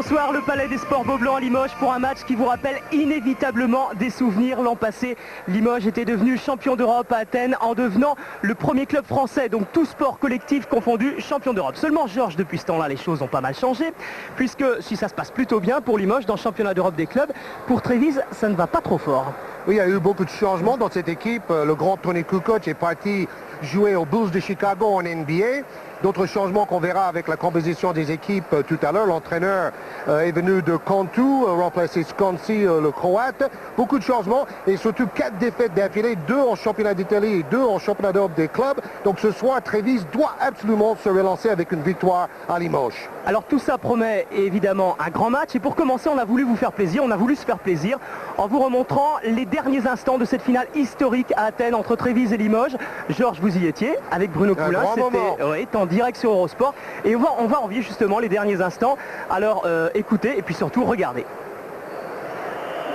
soir, le Palais des Sports Beaublanc à Limoges pour un match qui vous rappelle inévitablement des souvenirs. L'an passé, Limoges était devenu champion d'Europe à Athènes en devenant le premier club français, donc tout sport collectif confondu, champion d'Europe. Seulement, Georges, depuis ce temps-là, les choses ont pas mal changé, puisque si ça se passe plutôt bien pour Limoges dans le championnat d'Europe des clubs, pour Trévise, ça ne va pas trop fort. Oui, il y a eu beaucoup de changements dans cette équipe. Le grand Tony Kukoc est parti jouer aux Bulls de Chicago en NBA. D'autres changements qu'on verra avec la composition des équipes tout à l'heure. L'entraîneur est venu de Cantu, remplacer Sconsi, le Croate. Beaucoup de changements et surtout 4 défaites d'affilée, 2 en championnat d'Italie et 2 en championnat d'Europe des clubs. Donc ce soir, Trévise doit absolument se relancer avec une victoire à Limoges. Alors tout ça promet évidemment un grand match. Et pour commencer, on a voulu vous faire plaisir, on a voulu se faire plaisir en vous remontrant les derniers instants de cette finale historique à Athènes entre Trévise et Limoges. Georges, vous y étiez avec Bruno Poulain. C'était en direct sur Eurosport. Et on va envier justement les derniers instants. Alors écoutez et puis surtout regardez.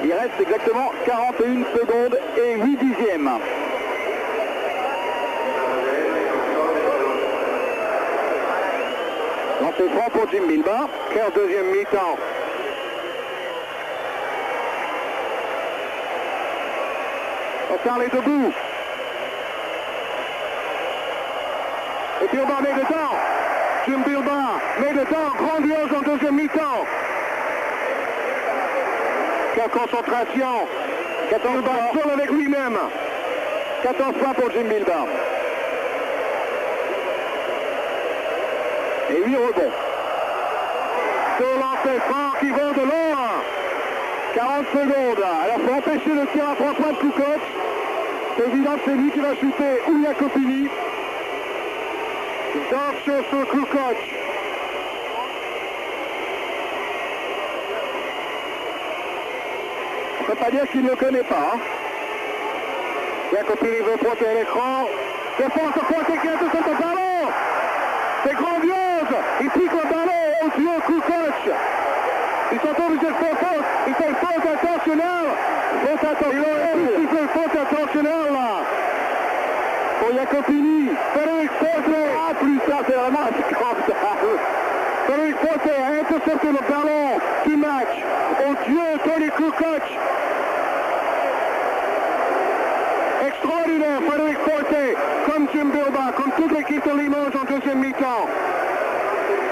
Il reste exactement 41 secondes et 8 dixièmes. Lancer franc pour Jim Bilbao, 15e mi-temps. Oscar est debout. Et puis on va mettre dedans. Jim Bilbao met dedans, grandiose en deuxième mi-temps. Quelle concentration. 14 points seul avec lui-même. 14 points pour Jim Bilbao. Et 8 rebonds. Deux lancers francs qui vont de loin. 40 secondes. Alors il faut empêcher le tir à 3 points de Kukoc. C'est évident que c'est lui qui va shooter ou Jacopini. Dark show sur Kukoc. On ne peut pas dire qu'il ne le connaît pas. Hein. Jacopini veut pointer à l'écran. Défense au pointé qui a tout le ballon. C'est grandiose. Il pique le ballon au yeux Kukoc. Ils sont obligés de faire faute. Il fait faute intentionnelle. Faute intentionnelle. Il fait faute intentionnelle là. Pour Jacopini. Frédéric Forte. Ah, plus ça, c'est vraiment un scandale. Frédéric Forte a intercepté le ballon du match. Au Dieu, Tony Kukoc. Extraordinaire, Frédéric Forte. Comme Jim Bilbao, comme toute l'équipe de Limoges en deuxième mi-temps.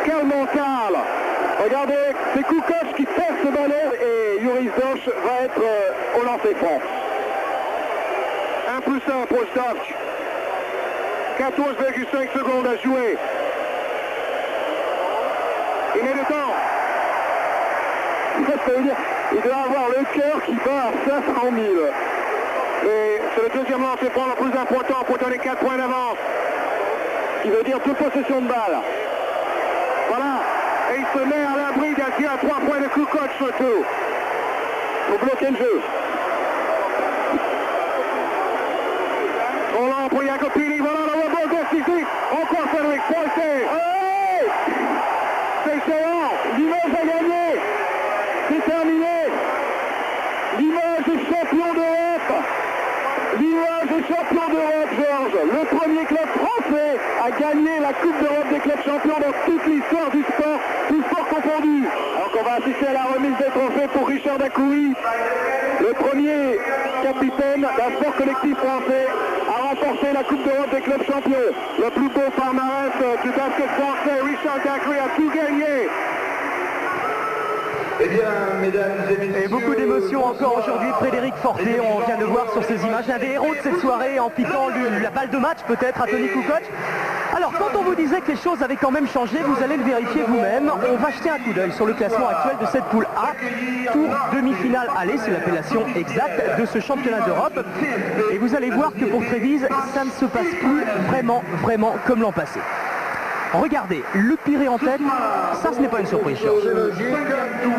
Quel mental. Regardez, c'est Kukoc qui perd ce ballon et Joris Dosch va être au lancer franc. 1+1 pour Stavk. 14,5 secondes à jouer. Il met le temps. Ça veut dire, il doit avoir le cœur qui bat à 500 000. Et c'est le deuxième lancer franc le plus important pour donner 4 points d'avance. Ce qui veut dire toute possession de balle. Voilà. Et il se met à l'abri d'un tir à 3 points de Kukoc surtout. Pour bloquer le jeu. Trop lent pour Jacopini. Voilà le rebond décisif. Encore Frédéric Forte. Hey, c'est géant. Limoges a gagné. C'est terminé. Limoges est champion d'Europe. Limoges est champion d'Europe, Georges. Le premier club français a gagné la Coupe d'Europe des clubs champions dans toute l'histoire du sport, tout sport confondu. Donc on va assister à la remise des trophées pour Richard Dacoury, le premier capitaine d'un sport collectif français à remporter la Coupe d'Europe des clubs champions. Le plus beau palmarès du basket français, Richard Dacoury a tout gagné. Eh bien, mesdames et messieurs... Et beaucoup d'émotions encore aujourd'hui. Frédéric Forte, on vient de voir sur ces images, un des héros de cette soirée en piquant la balle de match peut-être à Tony Kukoc. Alors quand on vous disait que les choses avaient quand même changé, vous allez le vérifier vous-même. On va jeter un coup d'œil sur le classement actuel de cette poule A. Tour demi-finale aller, c'est l'appellation exacte de ce championnat d'Europe. Et vous allez voir que pour Trévise, ça ne se passe plus vraiment comme l'an passé. Regardez, le Pirée en tête, ça ce n'est pas une surprise. C'est logique.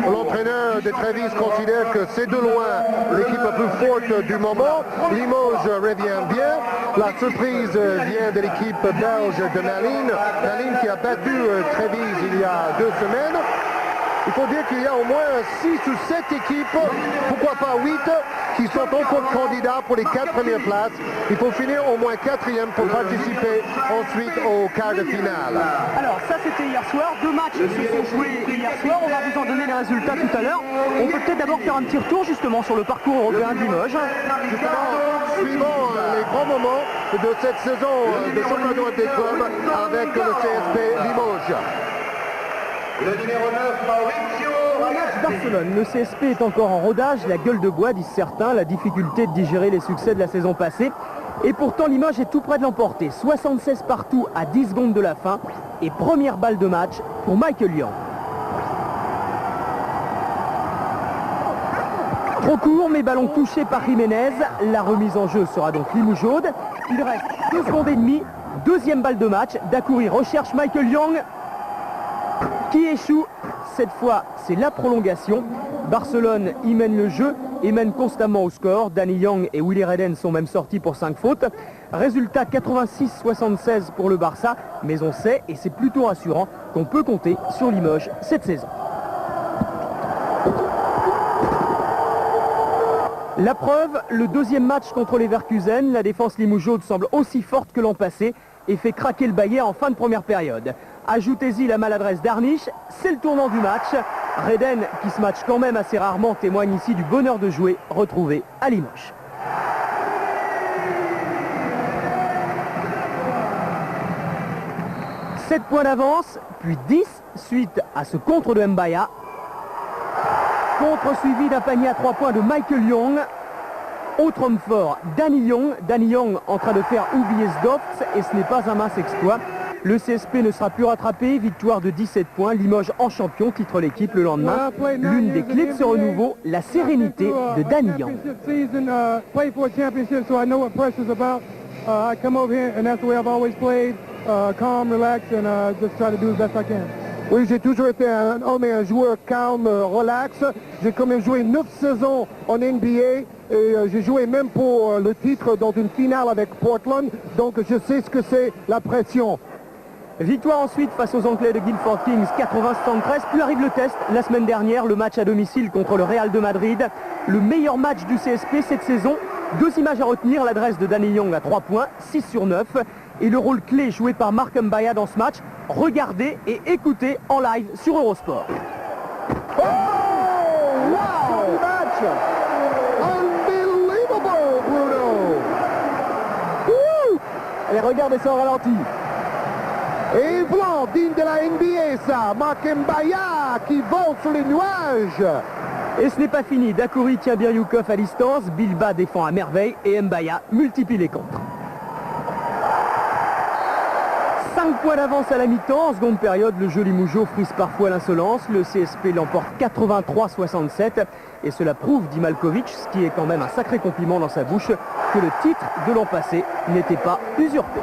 L'entraîneur de Trévise considère que c'est de loin l'équipe la plus forte du moment. Limoges revient bien. La surprise vient de l'équipe belge de Malines. Malines qui a battu Trévise il y a 2 semaines. Il faut dire qu'il y a au moins 6 ou 7 équipes, pourquoi pas 8, qui sont encore candidats pour les 4 premières places. Il faut finir au moins 4e pour participer ensuite au quart de finale. Alors ça c'était hier soir, 2 matchs se sont joués hier soir, on va vous en donner les résultats tout à l'heure. On peut peut-être d'abord faire un petit retour justement sur le parcours européen de Limoges. Suivant les grands moments de cette saison de championnat des clubs avec le CSP Limoges. Le numéro 9, Mauricio Barcelone, le CSP est encore en rodage, la gueule de bois disent certains, la difficulté de digérer les succès de la saison passée. Et pourtant Limoges est tout près de l'emporter, 76 partout à 10 secondes de la fin. Et première balle de match pour Michael Young. Trop court, mais ballon touché par Jiménez. La remise en jeu sera donc Limougeaude. Il reste 2 secondes et demie. Deuxième balle de match. Dacoury recherche Michael Young qui échoue. Cette fois, c'est la prolongation. Barcelone y mène le jeu et mène constamment au score. Danny Young et Willy Redden sont même sortis pour 5 fautes. Résultat 86-76 pour le Barça. Mais on sait, et c'est plutôt rassurant, qu'on peut compter sur Limoges cette saison. La preuve, le deuxième match contre les Leverkusen, la défense limougeaude semble aussi forte que l'an passé et fait craquer le Bayern en fin de première période. Ajoutez-y la maladresse d'Arnich, c'est le tournant du match. Redden, qui se match quand même assez rarement, témoigne ici du bonheur de jouer retrouvé à Limoges. « 7 points d'avance, puis 10 suite à ce contre de Mbaya. Contre suivi d'un panier à 3 points de Michael Young. Autre homme fort, Danny Young. Danny Young en train de faire oublier Zdovts et ce n'est pas un mince exploit. Le CSP ne sera plus rattrapé, victoire de 17 points. Limoges en champion, titre l'équipe le lendemain. L'une des clés de ce renouveau, la sérénité de Danny Young. Oui, j'ai toujours été un homme et un joueur calme, relax. J'ai quand même joué 9 saisons en NBA et j'ai joué même pour le titre dans une finale avec Portland. Donc je sais ce que c'est la pression. Victoire ensuite face aux Anglais de Guildford Kings, 80-73. Puis arrive le test la semaine dernière, le match à domicile contre le Real de Madrid. Le meilleur match du CSP cette saison. 2 images à retenir, l'adresse de Danny Young à 3 points, 6 sur 9. Et le rôle clé joué par Mark Mbaya dans ce match. Regardez et écoutez en live sur Eurosport. Oh, wow! Match! Unbelievable, Bruno! Woo! Allez, regardez ça en ralenti. Et blanc, digne de la NBA, ça. Mark Mbaya qui vole sur les nuages. Et ce n'est pas fini. Dacoury tient Biryukov à distance. Bilba défend à merveille et Mbaya multiplie les contres. 5 points d'avance à la mi-temps. En seconde période, le jeu limougeau frise parfois l'insolence. Le CSP l'emporte 83-67. Et cela prouve, dit Malkovich, ce qui est quand même un sacré compliment dans sa bouche, que le titre de l'an passé n'était pas usurpé.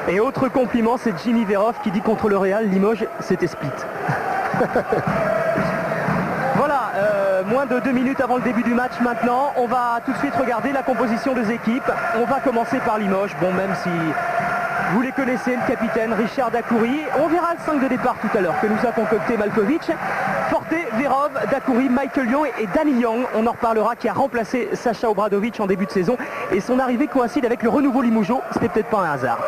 Et autre compliment, c'est Jimmy Verhoff qui dit contre le Real, Limoges, c'était split. Voilà, moins de 2 minutes avant le début du match maintenant. On va tout de suite regarder la composition des équipes. On va commencer par Limoges. Bon, même si vous les connaissez, le capitaine Richard Dacoury. On verra le 5 de départ tout à l'heure que nous a concocté Malkovich. Forte, Verov, Dacoury, Michael Young et Danny Young. On en reparlera, qui a remplacé Sacha Obradovic en début de saison. Et son arrivée coïncide avec le renouveau limougeau. C'était peut-être pas un hasard.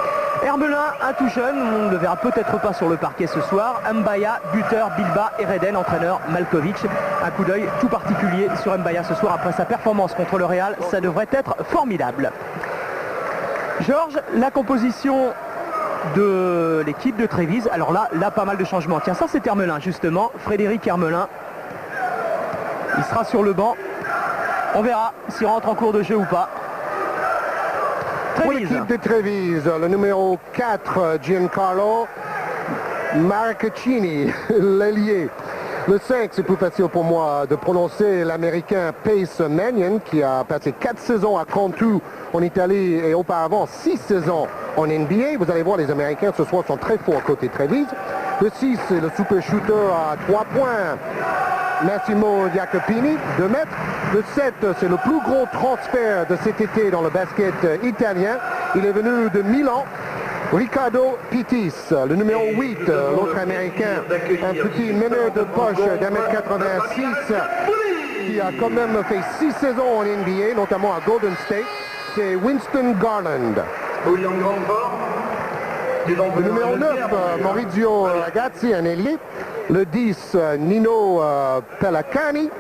Hermelin, un tout jeune, on ne le verra peut-être pas sur le parquet ce soir. Mbaya, buteur, Bilba et Redden, entraîneur Malkovich. Un coup d'œil tout particulier sur Mbaya ce soir après sa performance contre le Real. Ça devrait être formidable. Georges, la composition de l'équipe de Trévise. Alors là, pas mal de changements. Tiens, ça c'est Hermelin justement. Frédéric Hermelin. Il sera sur le banc. On verra s'il rentre en cours de jeu ou pas. Pour l'équipe de Trévise, le numéro 4, Giancarlo Marcaccini, l'ailier. Le 5, c'est plus facile pour moi de prononcer, l'américain Pace Mannion, qui a passé 4 saisons à Cantu en Italie et auparavant 6 saisons en NBA. Vous allez voir, les Américains ce soir sont très forts côté Trévise. Le 6, c'est le super shooter à 3 points, Massimo Jacopini, 2 mètres. Le 7, c'est le plus gros transfert de cet été dans le basket italien. Il est venu de Milan. Riccardo Pittis, le numéro 8, l'autre américain, un petit meneur de poche d'1m86 qui qui a quand même fait 6 saisons en NBA, notamment à Golden State, c'est Winston Garland. Le numéro 9, Maurizio Ragazzi, un ailier. Le 10, Nino Pellicani,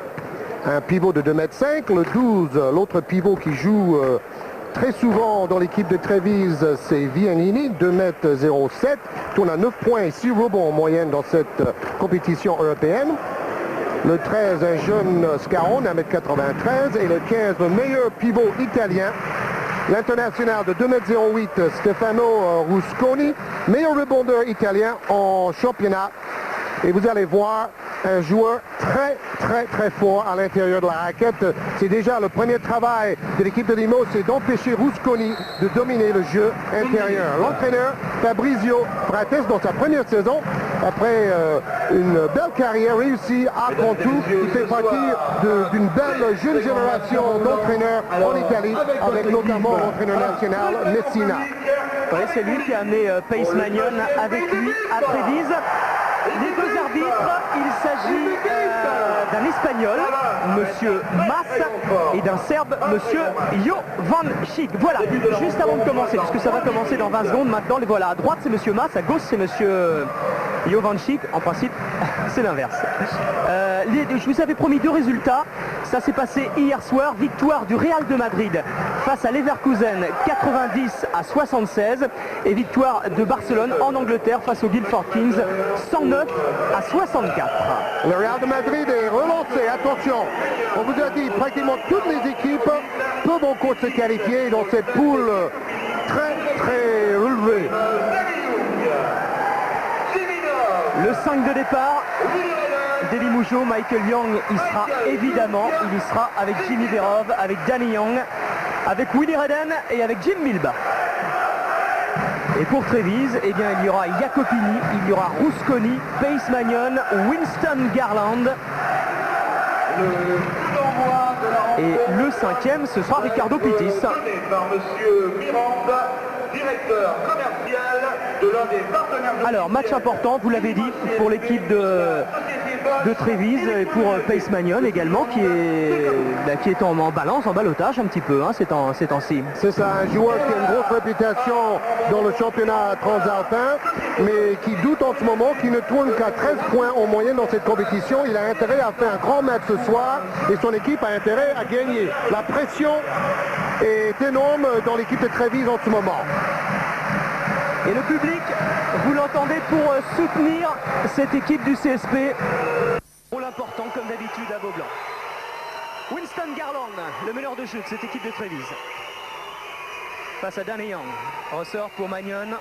un pivot de 2,5 m. Le 12, l'autre pivot qui joue très souvent dans l'équipe de Trévise, c'est Vianini, 2,07 m. Tourne à 9 points et 6 rebonds en moyenne dans cette compétition européenne. Le 13, un jeune Scarone, 1,93 m. Et le 15, le meilleur pivot italien, l'international de 2,08 m, Stefano Rusconi, meilleur rebondeur italien en championnat. Et vous allez voir un joueur très fort à l'intérieur de la raquette. C'est déjà le premier travail de l'équipe de Limoges, c'est d'empêcher Rusconi de dominer le jeu intérieur. L'entraîneur Fabrizio Frates, dans sa première saison, après une belle carrière réussie à Cantu, il fait partie d'une belle jeune génération d'entraîneurs en Italie, avec notamment l'entraîneur national Messina. Oui, c'est lui qui a amené Pace Magnon avec lui à Trévise. Les deux arbitres, il s'agit d'un Espagnol, Monsieur Mas, et d'un Serbe, Monsieur Jovancic. Voilà, juste avant de commencer, puisque ça va commencer dans 20 secondes, maintenant les voilà. À droite c'est Monsieur Mas, à gauche c'est Monsieur Jovancic. En principe, c'est l'inverse. Je vous avais promis deux résultats. Ça s'est passé hier soir, victoire du Real de Madrid face à Leverkusen, 90-76, et victoire de Barcelone en Angleterre face aux Guildford Kings, 109-64. Le Real de Madrid est relancé, attention, on vous a dit pratiquement toutes les équipes peuvent encore se qualifier dans cette poule très relevée. Le 5 de départ, Deli Moujo, Michael Young, il sera évidemment, il y sera avec Jimmy Verov, avec Danny Young, avec Willie Redden et avec Jim Milba. Et pour Trévise, eh bien, il y aura Jacopini, il y aura Rusconi, Pace Magnon, Winston Garland. Et le cinquième, ce sera Ricardo Pittis. Alors, match important, vous l'avez dit, pour l'équipe de Trévise et pour Pace Magnon également, qui est en balance, en ballottage un petit peu, hein, ces temps-ci. C'est ça, un joueur qui a une grosse réputation dans le championnat transalpin, mais qui doute en ce moment, qui ne tourne qu'à 13 points en moyenne dans cette compétition. Il a intérêt à faire un grand match ce soir et son équipe a intérêt à gagner. La pression est énorme dans l'équipe de Trévise en ce moment. Et le public, vous l'entendez, pour soutenir cette équipe du CSP. Rôle important, comme d'habitude, à Beaublanc. Winston Garland, le meneur de jeu de cette équipe de Trévise. Face à Danny Young. Ressort pour Magnon.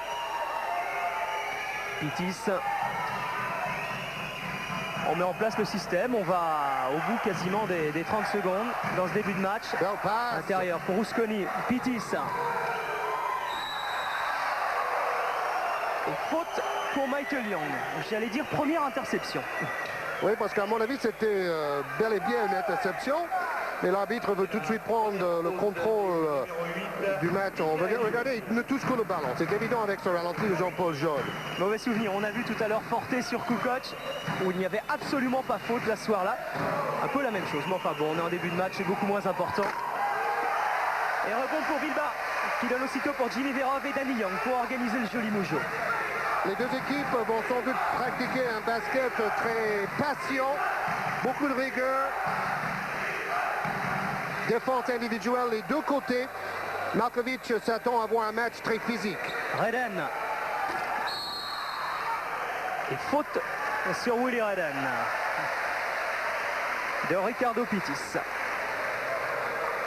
Pittis. On met en place le système. On va au bout quasiment des 30 secondes dans ce début de match. Intérieur pour Rusconi. Pittis. Et faute pour Michael Young. J'allais dire première interception. Oui, parce qu'à mon avis, c'était bel et bien une interception. Mais l'arbitre veut tout de suite prendre le contrôle du match. On va regarder, il ne touche que le ballon. C'est évident avec ce ralenti de Jean-Paul Jaune. Mauvais souvenir. On a vu tout à l'heure Forté sur Kukoc, où il n'y avait absolument pas faute là ce soir-là. Un peu la même chose. Mais enfin bon, on est en début de match, c'est beaucoup moins important. Et rebond pour Bilba, qui donne aussitôt pour Jimmy Verov et Danny Young pour organiser le joli Moujo. Les deux équipes vont sans doute pratiquer un basket très patient, beaucoup de rigueur, défense individuelle des deux côtés. Markovic s'attend à avoir un match très physique. Redden. Et faute sur Willie Redden de Ricardo Pittis.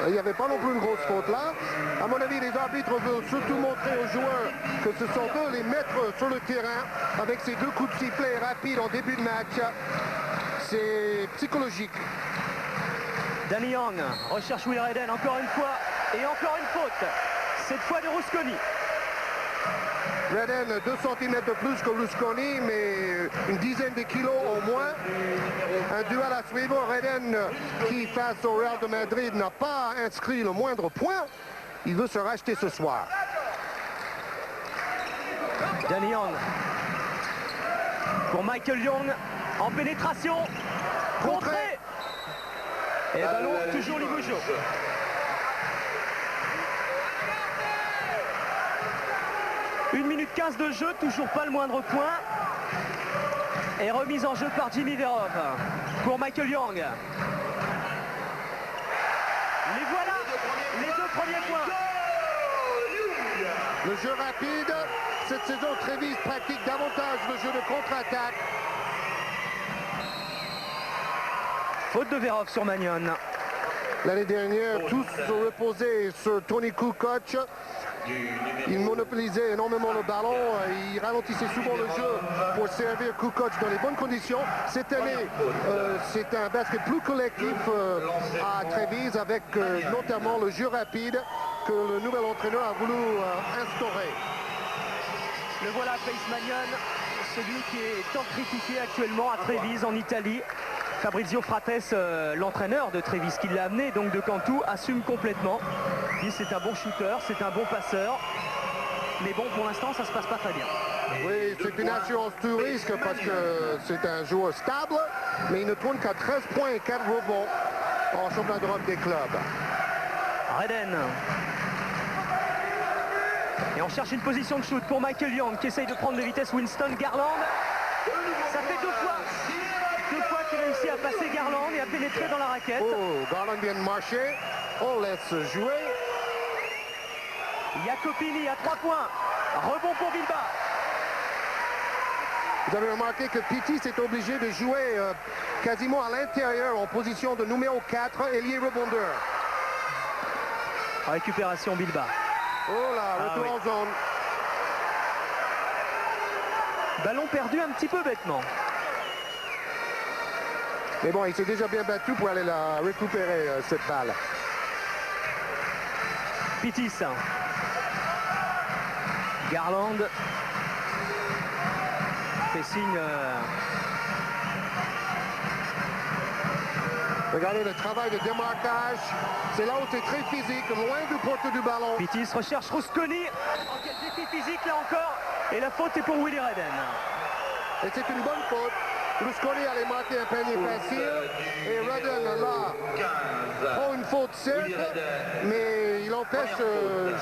Il n'y avait pas non plus une grosse faute là. À mon avis, les arbitres veulent surtout montrer aux joueurs que ce sont eux les maîtres sur le terrain avec ces deux coups de sifflet rapides en début de match. C'est psychologique. Danny Young recherche Willie Redden encore une fois et encore une faute. Cette fois de Rusconi. Redden 2 cm de plus que Rusconi, mais une dizaine de kilos au moins. Un duel à suivre. Redden qui, face au Real de Madrid, n'a pas inscrit le moindre point. Il veut se racheter ce soir. Danny Young pour Michael Young en pénétration. Contré. Et ballon toujours Ligoujo. Une minute 15 de jeu, toujours pas le moindre point. Et remise en jeu par Jimmy Verov pour Michael Young. Les voilà, les deux premiers points. Le jeu rapide, cette saison Trévise pratique davantage le jeu de contre-attaque. Faute de Verov sur Magnon. L'année dernière, tous se reposaient sur Tony Kukoc. Il monopolisait énormément le ballon, il ralentissait souvent le jeu pour servir Kukoc dans les bonnes conditions. Cette année, c'est un basket plus collectif à Trévise avec notamment le jeu rapide que le nouvel entraîneur a voulu instaurer. Le voilà, Pace Magnon, celui qui est tant critiqué actuellement à Trévise en Italie. Fabrizio Frates, l'entraîneur de Trévise qui l'a amené donc de Cantu, assume complètement. Il dit c'est un bon shooter, c'est un bon passeur. Mais bon, pour l'instant, ça se passe pas très bien. Oui, c'est une assurance tout risque parce que c'est un joueur stable, mais il ne tourne qu'à 13 points et 4 rebonds en championnat d'Europe des clubs. Reden. Et on cherche une position de shoot pour Michael Young qui essaye de prendre de vitesse Winston Garland. Ça fait deux fois qu'il réussit à passer Garland et à pénétrer dans la raquette. Oh, Garland vient de marcher. On laisse jouer. Jacopini à 3 points. Rebond pour Bilba. Vous avez remarqué que Pittis est obligé de jouer quasiment à l'intérieur en position de numéro 4, ailier rebondeur. Récupération Bilba. Oh là, retour en zone. Ballon perdu un petit peu bêtement. Mais bon, il s'est déjà bien battu pour aller la récupérer, cette balle. Pittis. Garland. Fait signe. Regardez le travail de démarquage. C'est là où c'est très physique, loin du porte du ballon. Pittis recherche Rusconi. En quel défi physique là encore. Et la faute est pour Willie Reden. Et c'est une bonne faute. Rusconi allait marquer un panier facile. Et Reden là prend une faute certes, mais il empêche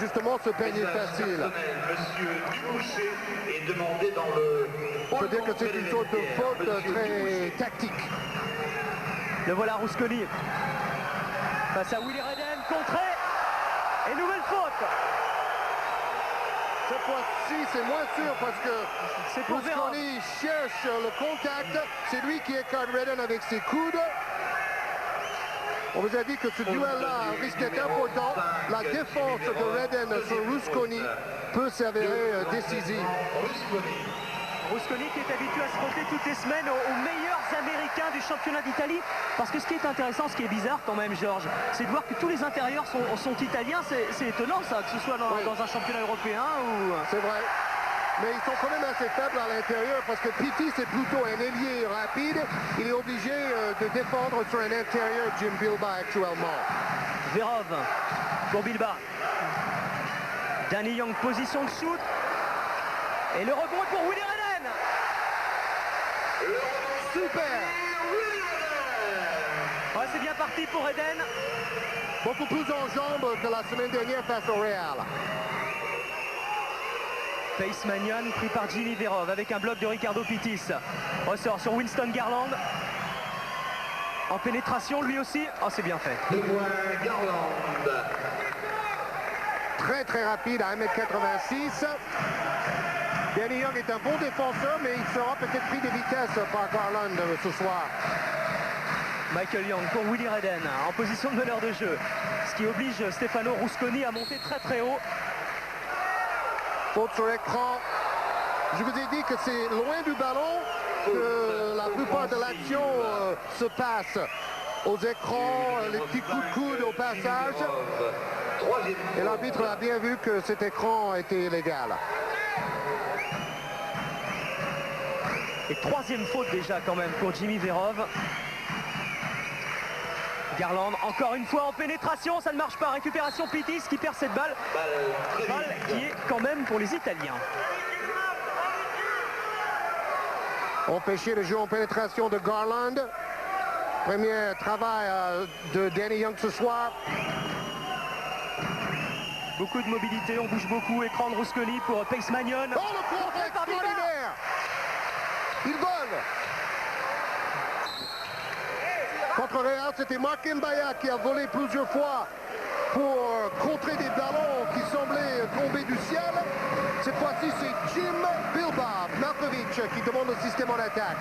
justement ce panier facile. On peut dire que c'est une sorte de faute très tactique. Le voilà Rusconi. Face à Willie Reden, contré. Et nouvelle faute. Cette fois-ci, c'est moins sûr parce que Rusconi cherche le contact. C'est lui qui écarte Reden avec ses coudes. On vous a dit que ce duel-là risque d'être important. La défense de Reden sur Rusconi peut s'avérer décisive. Rusconi qui est habitué à se frotter toutes les semaines aux meilleurs Américains du championnat d'Italie. Parce que ce qui est intéressant, ce qui est bizarre quand même, Georges, c'est de voir que tous les intérieurs sont italiens. C'est étonnant ça, que ce soit dans un championnat européen ou... C'est vrai. Mais ils sont quand même assez faibles à l'intérieur parce que Pittis est plutôt un ailier rapide. Il est obligé de défendre sur un intérieur Jim Bilba actuellement. Verov pour Bilba. Danny Young, position de shoot. Et le rebond est pour Willie Reden. Super. Ouais, c'est bien parti pour Reden. Beaucoup plus en jambes que la semaine dernière face au Real. Pace Magnon pris par Jimmy Verov avec un bloc de Ricardo Pittis. Ressort sur Winston Garland. En pénétration lui aussi. Oh, c'est bien fait. Garland. Très très rapide à 1m86. Danny Young est un bon défenseur, mais il sera peut-être pris de vitesse par Garland ce soir. Michael Young pour Willie Reden en position de meneur de jeu. Ce qui oblige Stefano Rusconi à monter très très haut. Faute sur écran. Je vous ai dit que c'est loin du ballon que la plupart de l'action se passe. Aux écrans, les petits coups de coude au passage. Et l'arbitre a bien vu que cet écran était illégal. Et troisième faute déjà quand même pour Jimmy Verov. Garland encore une fois en pénétration, ça ne marche pas. Récupération Pittis qui perd cette balle. Balle qui est quand même pour les Italiens. Empêché le jeu en pénétration de Garland. Premier travail de Danny Young ce soir. Beaucoup de mobilité, on bouge beaucoup. Écran de Rusconi pour Pace Magnon. Oh, le contre extraordinaire! Il vole! Contre Real, c'était Mark Mbaya qui a volé plusieurs fois pour contrer des ballons qui semblaient tomber du ciel. Cette fois-ci, c'est Jim Bilbao Malkovich qui demande le système en attaque.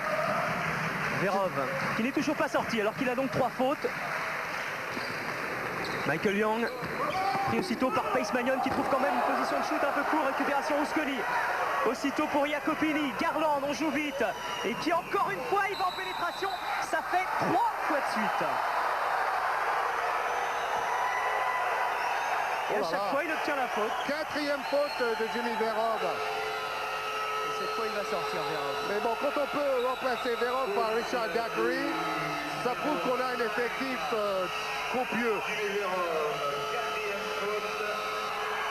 Verov, qui n'est toujours pas sorti, alors qu'il a donc 3 fautes. Michael Young, pris aussitôt par Pace Magnon, qui trouve quand même une position de shoot un peu court. Récupération Rusconi. Aussitôt pour Jacopini. Garland, on joue vite. Et qui encore une fois, il va en pénétration. Ça fait 3 fois de suite. Et à chaque fois, il obtient la faute. Quatrième faute de Jimmy Verov. Et cette fois, il va sortir Verov. Mais bon, quand on peut remplacer Verov par Richard Dackery, ça prouve qu'on a un effectif copieux.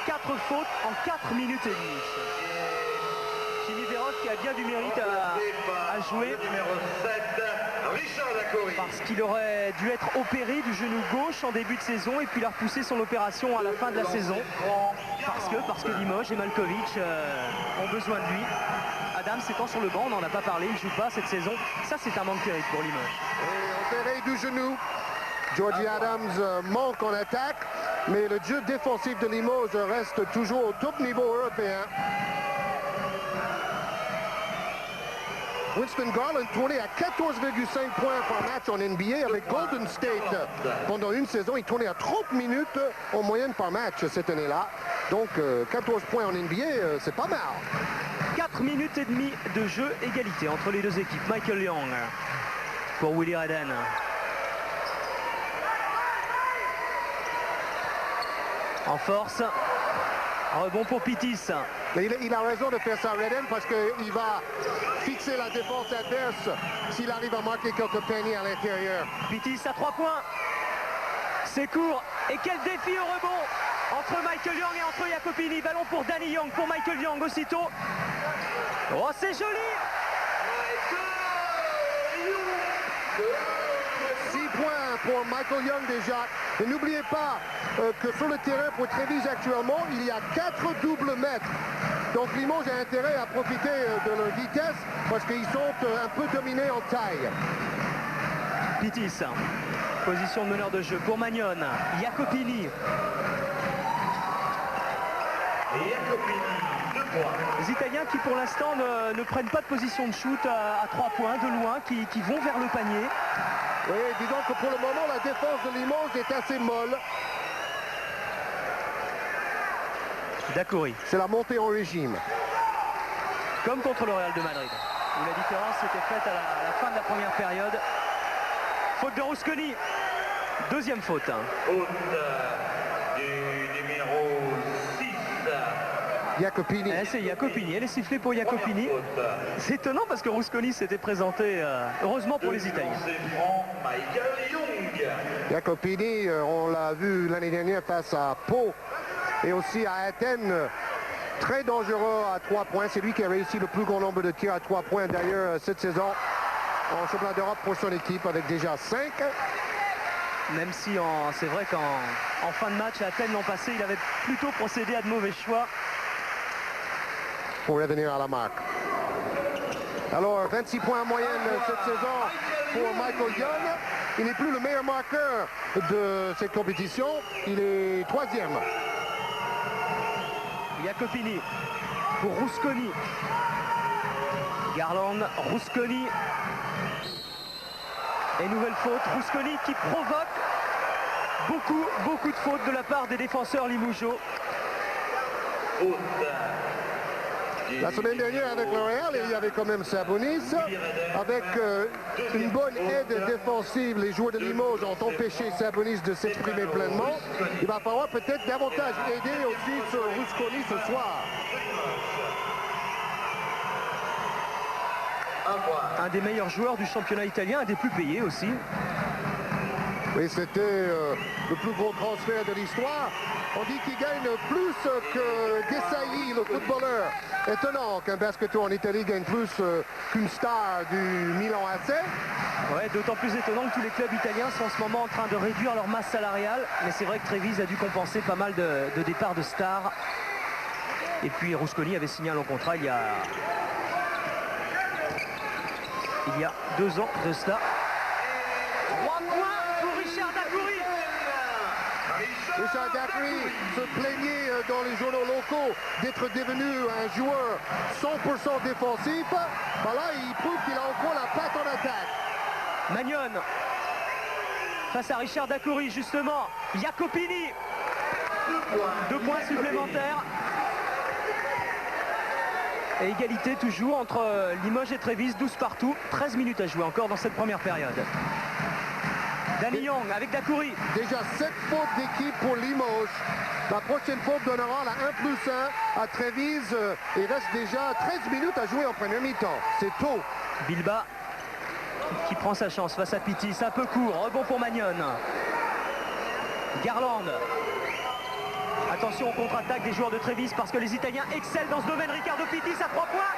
4 fautes en 4 minutes et demie. Jimmy Verov qui a bien du mérite à jouer. Numéro 7, Richard Dackery. Parce qu'il aurait dû être opéré du genou gauche en début de saison et puis il a repoussé son opération à la fin de la saison. Parce que Limoges et Malkovich ont besoin de lui. Adam s'étend sur le banc, on n'en a pas parlé, il ne joue pas cette saison. Ça, c'est un manque terrible pour Limoges. Et opéré du genou. Georgie Adams manque en attaque, mais le jeu défensif de Limoges reste toujours au top niveau européen. Winston Garland tournait à 14,5 points par match en NBA avec Golden State. Pendant une saison, il tournait à 30 minutes en moyenne par match cette année-là. Donc 14 points en NBA, c'est pas mal. 4 minutes et demie de jeu, égalité entre les deux équipes. Michael Young pour Willie Redden. En force, rebond pour Pittis. Mais il a raison de faire ça, Redden, parce qu'il va fixer la défense adverse s'il arrive à marquer quelques paniers à l'intérieur. Pittis à 3 points. C'est court. Et quel défi au rebond entre Michael Young et entre Jacopini. Ballon pour Danny Young, pour Michael Young aussitôt. Oh, c'est joli! 6 points pour Michael Young déjà. Et n'oubliez pas que sur le terrain pour Trévise actuellement, il y a 4 doubles mètres. Donc Limoges a intérêt à profiter de leur vitesse parce qu'ils sont un peu dominés en taille. Pittis, position de meneur de jeu pour Magnon. Jacopini. Les Italiens qui pour l'instant ne prennent pas de position de shoot à 3 points de loin, qui vont vers le panier. Oui, disons que pour le moment, la défense de Limoges est assez molle. Dackery. C'est la montée en régime. Comme contre le Real de Madrid, où la différence s'était faite à la fin de la première période. Faute de Rusconi. Deuxième faute. Faute du numéro 6. Jacopini. C'est Jacopini, elle est sifflée pour Jacopini. C'est étonnant parce que Rusconi s'était présenté, heureusement pour les Italiens. Michael Young. Jacopini, on l'a vu l'année dernière face à Pau et aussi à Athènes. Très dangereux à 3 points. C'est lui qui a réussi le plus grand nombre de tirs à 3 points d'ailleurs cette saison en championnat d'Europe pour son équipe avec déjà 5. Même si c'est vrai qu'en fin de match à Athènes l'an passé, il avait plutôt procédé à de mauvais choix. Pour revenir à la marque. Alors 26 points en moyenne cette saison pour Michael Young. Il n'est plus le meilleur marqueur de cette compétition. Il est 3e. Jacopini pour Rusconi. Garland, Rusconi. Et nouvelle faute. Rusconi qui provoque beaucoup de fautes de la part des défenseurs limougeaux. Faute. La semaine dernière avec le Real, il y avait quand même Sabonis. Avec une bonne aide défensive, les joueurs de Limoges ont empêché Sabonis de s'exprimer pleinement. Il va falloir peut-être davantage aider aussi sur Rusconi ce soir. Un des meilleurs joueurs du championnat italien, un des plus payés aussi. Oui, c'était le plus gros transfert de l'histoire. On dit qu'il gagne plus que Desailly, le footballeur. Étonnant qu'un basketteur en Italie gagne plus qu'une star du Milan AC. Ouais, d'autant plus étonnant que tous les clubs italiens sont en ce moment en train de réduire leur masse salariale. Mais c'est vrai que Treviso a dû compenser pas mal de départs de stars. Et puis Rusconi avait signé un long contrat il y a 2 ans de cela. 3 points pour Richard Dacoury. Richard Dacoury se plaignait dans les journaux locaux d'être devenu un joueur 100% défensif. Voilà, il prouve qu'il a encore la patte en attaque. Magnon face à Richard Dacoury, justement. Jacopini. 2 points supplémentaires. Et égalité toujours entre Limoges et Treviso, 12 partout. 13 minutes à jouer encore dans cette première période. Danny Young avec Dacoury. Déjà 7 fautes d'équipe pour Limoges. La prochaine faute donnera la 1+1 à Treviso. Il reste déjà 13 minutes à jouer en première mi-temps. C'est tôt. Bilba qui prend sa chance face à Pitti. C'est un peu court. Rebond pour Magnon. Garland. Attention au contre-attaque des joueurs de Treviso parce que les Italiens excellent dans ce domaine. Ricardo Pitti à 3 points.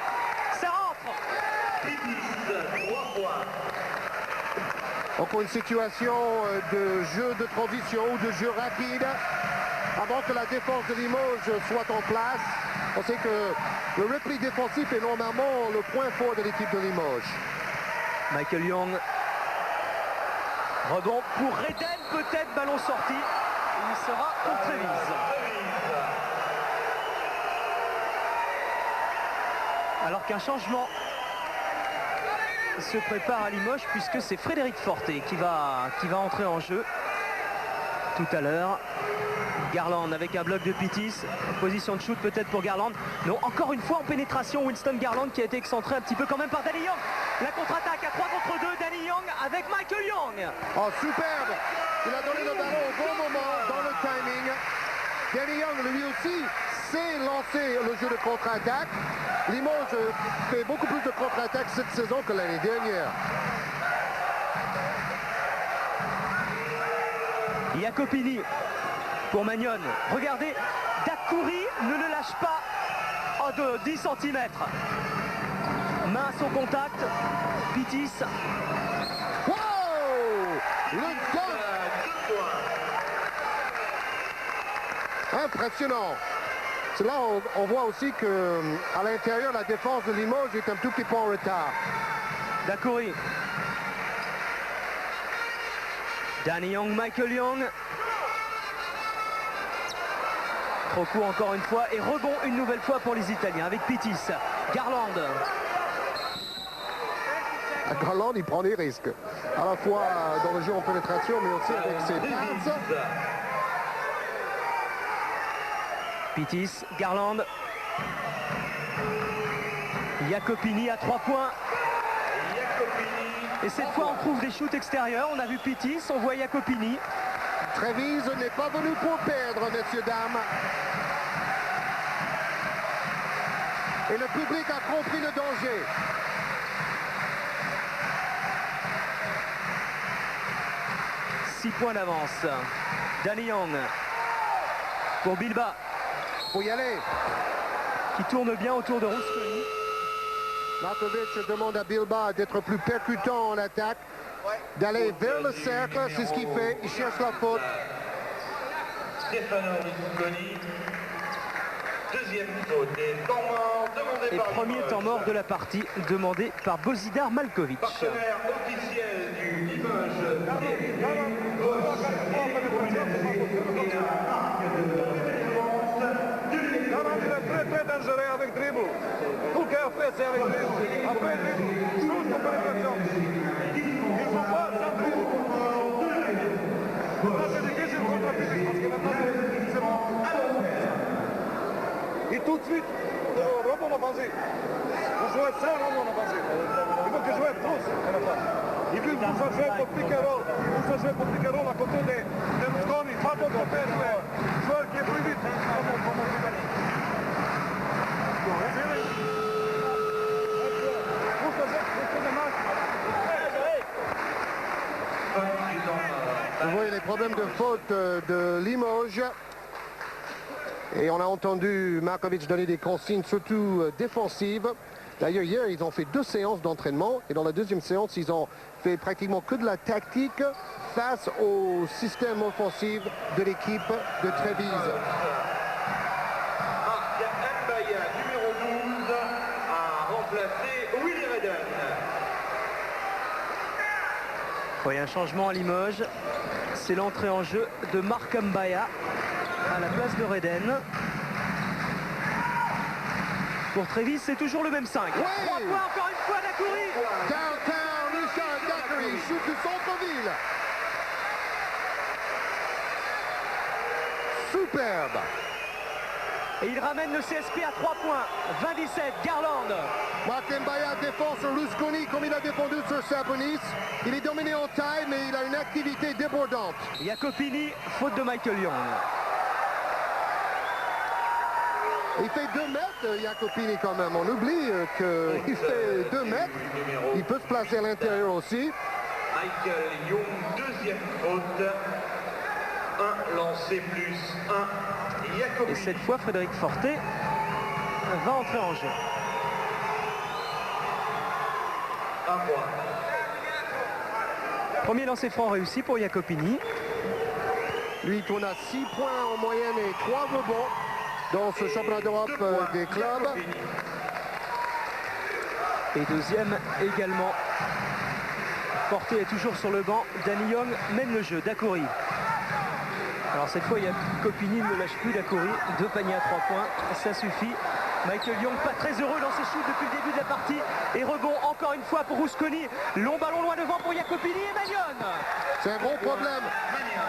Ça rentre. Pitti, 3 points. Encore une situation de jeu de transition ou de jeu rapide avant que la défense de Limoges soit en place. On sait que le repli défensif est normalement le point fort de l'équipe de Limoges. Michael Young. Rebond pour Reden, peut-être ballon sorti. Il sera pour Treviso. Alors qu'un changement se prépare à Limoges puisque c'est Frédéric Forté qui va entrer en jeu tout à l'heure. Garland avec un bloc de Pittis, position de shoot peut-être pour Garland. Non, encore une fois en pénétration, Winston Garland qui a été excentré un petit peu quand même par Danny Young. La contre-attaque à 3 contre 2, Danny Young avec Michael Young. Oh, superbe! Il a donné le ballon au bon moment dans le timing. Danny Young lui aussi sait lancer le jeu de contre-attaque. Limoges fait beaucoup plus de contre-attaque cette saison que l'année dernière. Jacopini pour Magnon. Regardez, Dacoury ne le lâche pas de 10 cm. Main au contact. Pittis. Wow! Le dunk! Impressionnant. C'est là on voit aussi que à l'intérieur la défense de Limoges est un tout petit peu en retard. Dacoury. Danny Young, Michael Young. Trop court encore une fois et rebond une nouvelle fois pour les Italiens avec Pittis. Garland. Garland il prend des risques. À la fois dans le jeu en pénétration mais aussi avec ses passes. Pittis, Garland. Jacopini à 3 points. Et cette fois on trouve des shoots extérieurs. On a vu Pittis, on voit Jacopini. Treviso n'est pas venu pour perdre, messieurs, dames. Et le public a compris le danger. Six points d'avance. Danny Young pour Bilba. Faut y aller. Qui tourne bien autour de Rusconi. Markovic demande à Bilba d'être plus percutant en attaque, d'aller vers le cercle, c'est ce qu'il fait, il cherche la faute. Stefano Rusconi, deuxième faute et temps mort demandé Et par premier Limoges. temps mort de la partie demandé par Bozidar Malkovic. Partenaire officiel du Limoges. Très dangereux avec dribble. Tout ce qu'il a fait, c'est avec dribble. Après dribble, shoot pour pénétration. Il ne faut pas sans dribble. Ça, c'est difficile contre Pitti parce que maintenant, c'est bon. Et tout de suite, rebond offensif. Vous jouez sans rebond offensif. Il faut que jouer tous à la fois. Et puis, vous faites jouer pour pick and roll. Vous faites jouer pour pick and roll à côté de Rusconi. Pas de côté, joueur qui est plus vite. Comme on dit. problème de faute de Limoges. Et on a entendu Markovic donner des consignes, surtout défensives. D'ailleurs, hier, ils ont fait 2 séances d'entraînement. Et dans la deuxième séance, ils ont fait pratiquement que de la tactique face au système offensif de l'équipe de Trévise. Marc Mbaya, numéro 12, a remplacé Willy Redden. Oui, un changement à Limoges. C'est l'entrée en jeu de Marc Mbaya à la place de Redden. Pour Trévise, c'est toujours le même 5. Oui. 3 points encore une fois d'Akouri. Downtown, Richard Dacoury, shoot du centre-ville. Superbe. Et il ramène le CSP à 3 points. 27, Garland. Marc Mbaya défend sur Lusconi comme il a défendu sur Sabonis. Il est dominé en taille, mais il a une activité débordante. Jacopini, faute de Michael Young. Il fait 2 mètres, Jacopini, quand même. On oublie qu'il fait 2 mètres. Il peut se placer à l'intérieur aussi. Michael Young, deuxième faute. 1 lancé plus 1. Jacopini. Et cette fois, Frédéric Forté va entrer en jeu. 1 point. Premier lancer franc réussi pour Jacopini. Lui, il tourne à 6 points en moyenne et 3 rebonds dans ce championnat d'Europe des clubs. Et deuxième également. Forté est toujours sur le banc. Danny Young mène le jeu. Dacoury. Alors cette fois, Jacopini ne lâche plus Dacoury. 2 paniers à 3 points. Ça suffit. Michael Young, pas très heureux dans ses shoots depuis le début de la partie. Et rebond encore une fois pour Rusconi. Long ballon loin devant pour Jacopini et Magnon. C'est un gros problème.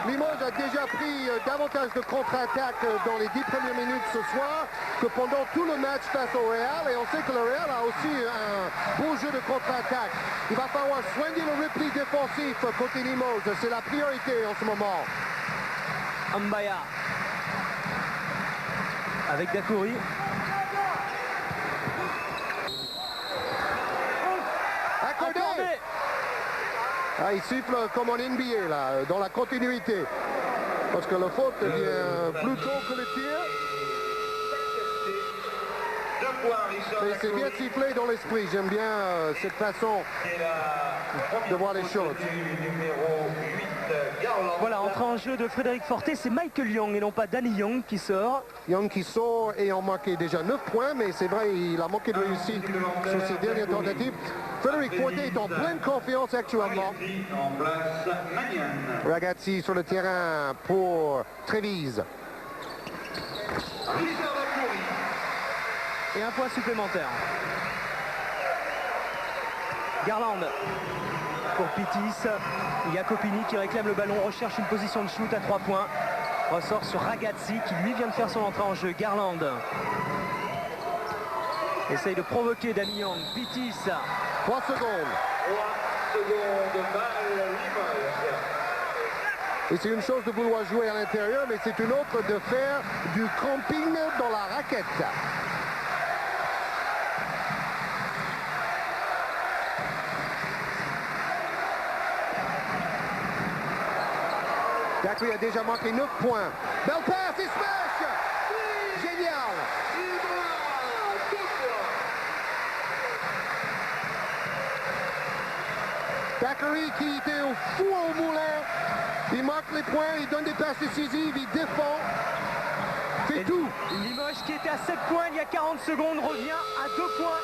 Limoges a déjà pris davantage de contre-attaques dans les 10 premières minutes ce soir que pendant tout le match face au Real. Et on sait que le Real a aussi un beau jeu de contre-attaque. Il va falloir soigner le repli défensif côté Limoges. C'est la priorité en ce moment. Mbaya. Avec Dacoury. Accordé. Ah, il siffle comme en NBA, là, dans la continuité. Parce que le faute vient plus tôt que le tir. 2 points, Richard Mais c'est bien Dacoury. sifflé dans l'esprit. J'aime bien cette façon Et la de voir les faute choses. du numéro 8, Garland. Voilà, entrée en jeu de Frédéric Forté. C'est Michael Young et non pas Danny Young qui sort. Young qui sort et en marqué déjà 9 points, mais c'est vrai, il a manqué de réussite sur ses dernières tentatives. Frédéric Forté est en pleine confiance actuellement. Ragazzi en place Magnan. Ragazzi sur le terrain pour Trévise. Richard Dacoury. Et un point supplémentaire. Garland pour Pitis. Jacopini qui réclame le ballon, recherche une position de shoot à 3 points. Ressort sur Ragazzi qui lui vient de faire son entrée en jeu. Garland essaye de provoquer Danny Young. Pitis. 3 secondes. 3 secondes, balle Limoges. Et c'est une chose de vouloir jouer à l'intérieur, mais c'est une autre de faire du camping dans la raquette. Dacoury a déjà marqué 9 points. Belle passe et smash! Génial! Dacoury qui était au fou au moulin. Il marque les points, il donne des passes décisives, il défend. Fait tout. Limoges qui était à 7 points il y a 40 secondes revient à 2 points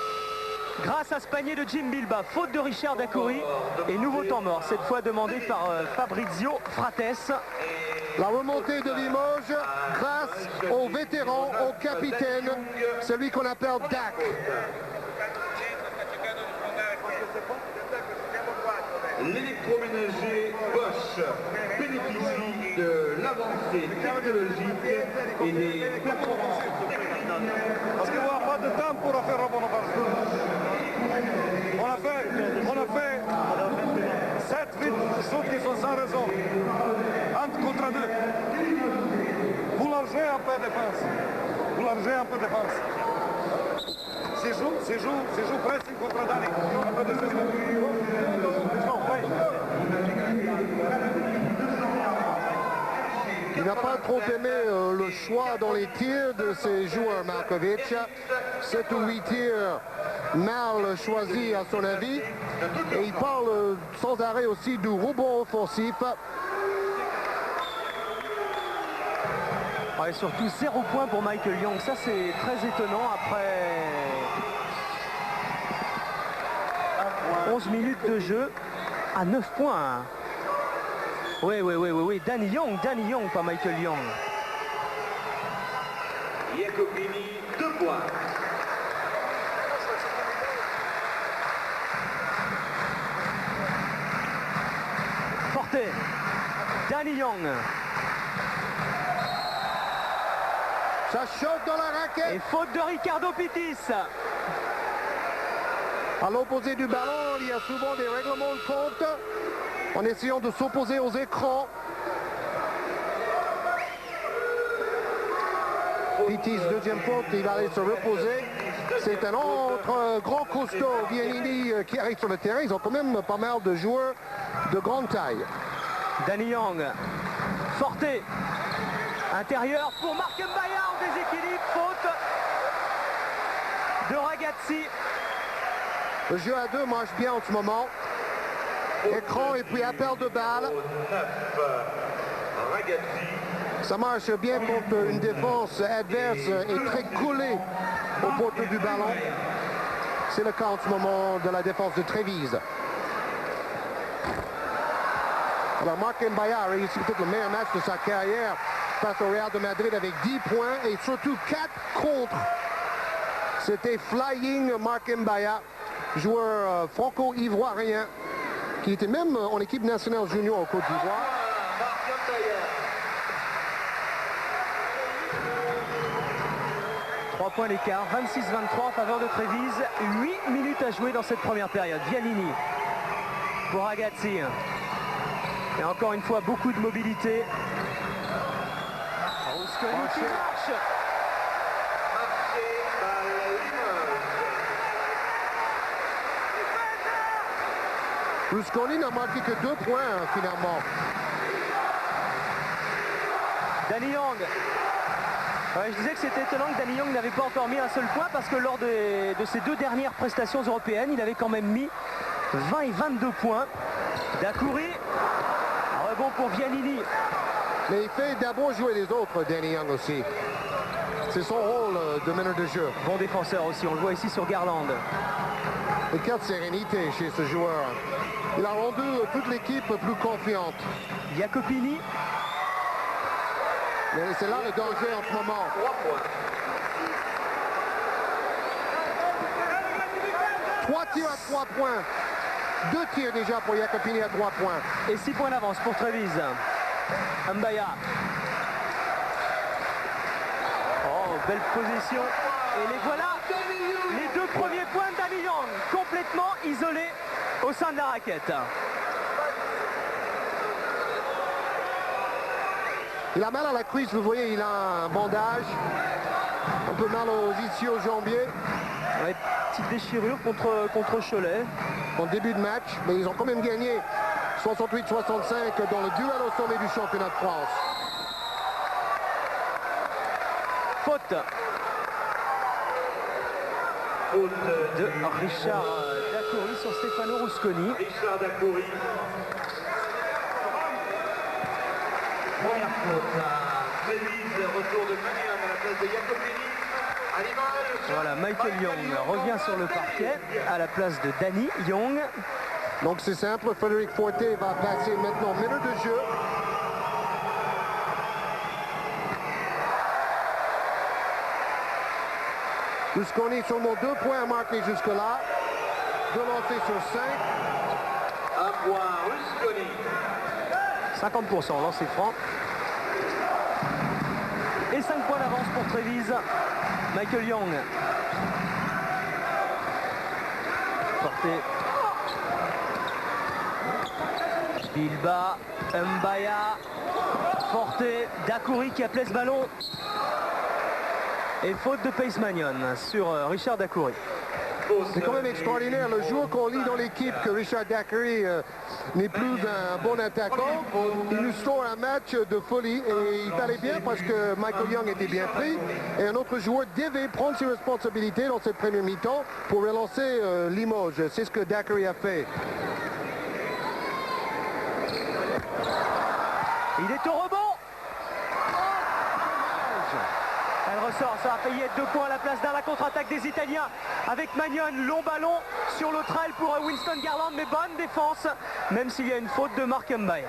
grâce à ce panier de Jim Bilba. Faute de Richard Dacoury et nouveau temps mort, cette fois demandé par Fabrizio Frates. La remontée de Limoges grâce au vétéran, au capitaine, celui qu'on appelle Dac. L'électroménager Bosch bénéficie de l'avancée technologique et des performances techniques. Parce qu'il n'y aura pas de temps pour faire un bon offensive. On a fait 7-8 shoots qui sont sans raison. Entre contre 2. Vous largez un peu de défense. Vous largez un peu de défense. C'est joue pressing contre Dani. Un peu de défense. Non, ouais. Il n'a pas trop aimé le choix dans les tirs de ses joueurs, Markovic. 7 ou 8 tirs mal choisis à son avis. Et il parle sans arrêt aussi du rebond offensif. Et surtout 0 points pour Michael Young. Ça, c'est très étonnant après 11 minutes de jeu à 9 points. Oui. Danny Young, pas Michael Young. Jacopini, 2 points. Forte. Danny Young. Ça choque dans la raquette. Et faute de Ricardo Pittis. À l'opposé du ballon, il y a souvent des règlements de compte en essayant de s'opposer aux écrans. Pittis, deuxième faute, il va aller se reposer. C'est un autre grand costaud, Vianini, qui arrive sur le terrain. Ils ont quand même pas mal de joueurs de grande taille. Danny Young. Forte. Intérieur pour Mark Mbaya en déséquilibre. Faute de Ragazzi. Le jeu à 2 marche bien en ce moment. Écran et puis appel de balle. Ça marche bien contre une défense adverse et très collée au poteau du ballon. C'est le cas en ce moment de la défense de Trévise. Alors Mark Mbaya a réussi peut-être le meilleur match de sa carrière face au Real de Madrid avec 10 points et surtout 4 contre. C'était Flying Mark Mbaya, joueur franco-ivoirien qui était même en équipe nationale junior au Côte d'Ivoire. 3 points d'écart, 26-23 en faveur de Trévise. 8 minutes à jouer dans cette première période. Vianini pour Ragazzi. Et encore une fois, beaucoup de mobilité. Rusconi qui marche. Rusconi n'a marqué que 2 points finalement. Danny Young. Ouais, je disais que c'était étonnant que Danny Young n'avait pas encore mis un seul point parce que lors de ses 2 dernières prestations européennes, il avait quand même mis 20 et 22 points. Dakouri, rebond pour Vianini. Mais il fait d'abord jouer les autres, Danny Young aussi. C'est son rôle de meneur de jeu. Bon défenseur aussi, on le voit ici sur Garland. Et quelle sérénité chez ce joueur. Il a rendu toute l'équipe plus confiante. Jacopini. Mais c'est là le danger en ce moment. 3 points. 3 tirs à 3 points. 2 tirs déjà pour Jacopini à 3 points. Et 6 points d'avance pour Trévise. Mbaya. Oh, belle position. Et les voilà. Les 2 premiers points de Danny Young. Complètement isolés au sein de la raquette. Il a mal à la cuisse, vous voyez, il a un bandage. Un peu mal aux ischio-jambiers. Ouais, petite déchirure contre Cholet. En début de match, mais ils ont quand même gagné 68-65 dans le duel au sommet du championnat de France. Faute de Richard Dakouri sur Stefano Rusconi. Richard Dakouri. Première faute à Trévise, retour de Maniam à la place de Jacopini. À l'image. Voilà, Michael Young revient sur le parquet à la place de Danny Young. Donc c'est simple, Frédéric Forte va passer maintenant minute de jeu. Rusconi seulement 2 points à marquer jusque-là. 2 lancés sur 5. 1 point, Rusconi. 50% lancé franc. Et 5 points d'avance pour Trévise. Michael Young. Porté. Bilba, Mbaya, Forte, Dakouri qui appelait ce ballon. Et faute de Pace Magnon sur Richard Dakouri. C'est quand même extraordinaire. Le jour qu'on lit dans l'équipe que Richard Daiquiri n'est plus un bon attaquant, il nous sort un match de folie et il fallait bien parce que Michael Young était bien pris et un autre joueur devait prendre ses responsabilités dans cette première mi-temps pour relancer Limoges. C'est ce que Daiquiri a fait. Il est au rebond. Elle ressort, ça a failli être 2 points à la place d'un. La contre-attaque des Italiens avec Magnon, long ballon sur l'autre aile pour Winston Garland, mais bonne défense, même s'il y a une faute de Mark Mbaye.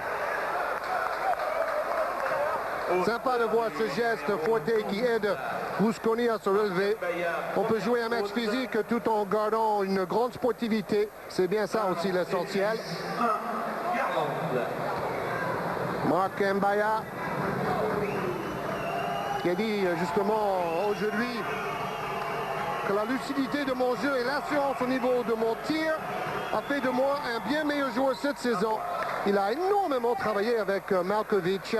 Sympa de voir ce geste Forte qui aide Rusconi à se relever. On peut jouer un match physique tout en gardant une grande sportivité. C'est bien ça aussi l'essentiel. Mark Mbaya qui a dit justement aujourd'hui que la lucidité de mon jeu et l'assurance au niveau de mon tir a fait de moi un bien meilleur joueur cette saison. Il a énormément travaillé avec Malkovich.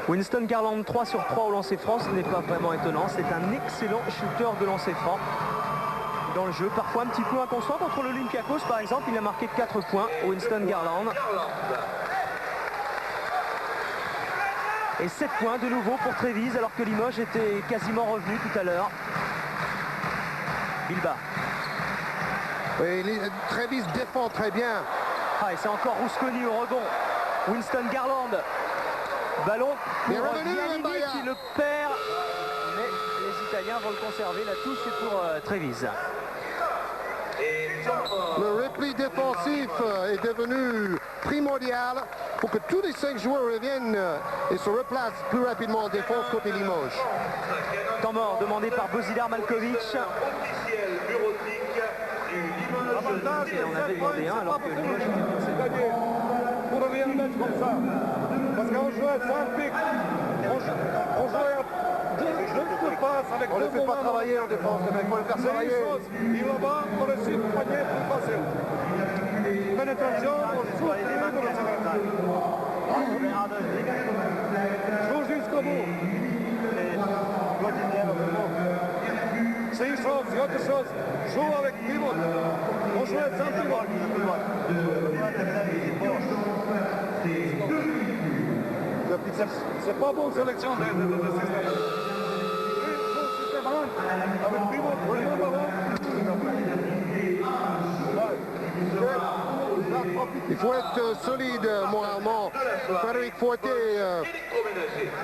Winston Garland 3 sur 3 au lancer franc, ce n'est pas vraiment étonnant. C'est un excellent shooter de lancer franc dans le jeu. Parfois un petit peu inconstant contre l'Olympiakos par exemple. Il a marqué 4 points, Winston Garland. Et 7 points de nouveau pour Trévise alors que Limoges était quasiment revenu tout à l'heure. Bilbao. Oui, Trévise défend très bien. Ah, et c'est encore Rusconi au rebond. Winston Garland. Ballon pour Giannini qui le perd. Mais les Italiens vont le conserver. La touche est pour Trévise. Le repli défensif est devenu primordial pour que tous les 5 joueurs reviennent et se replacent plus rapidement en défense côté Limoges. Temps mort demandé par Bozidar Malkovich. Officiel bureautique du Limoges. Et on avait demandé un alors que Limoges C'est gagné pour revenir un match comme ça. Parce qu'on jouait sans pic. On jouait à 10 passes avec On ne deux le fait pas moments. travailler en défense, mais il faut le faire C'est une travailler. chose. Il là-bas, on réussit le panier plus facile. Pénétration, on souffle de la séparation. Joue jusqu'au bout. C'est une chose, c'est autre chose. Joue avec pivot. On jouait sans pivot. C'est pas bon sélection de système. Avec pivot, vraiment ballon. Il faut être solide moralement. Frédéric Forte,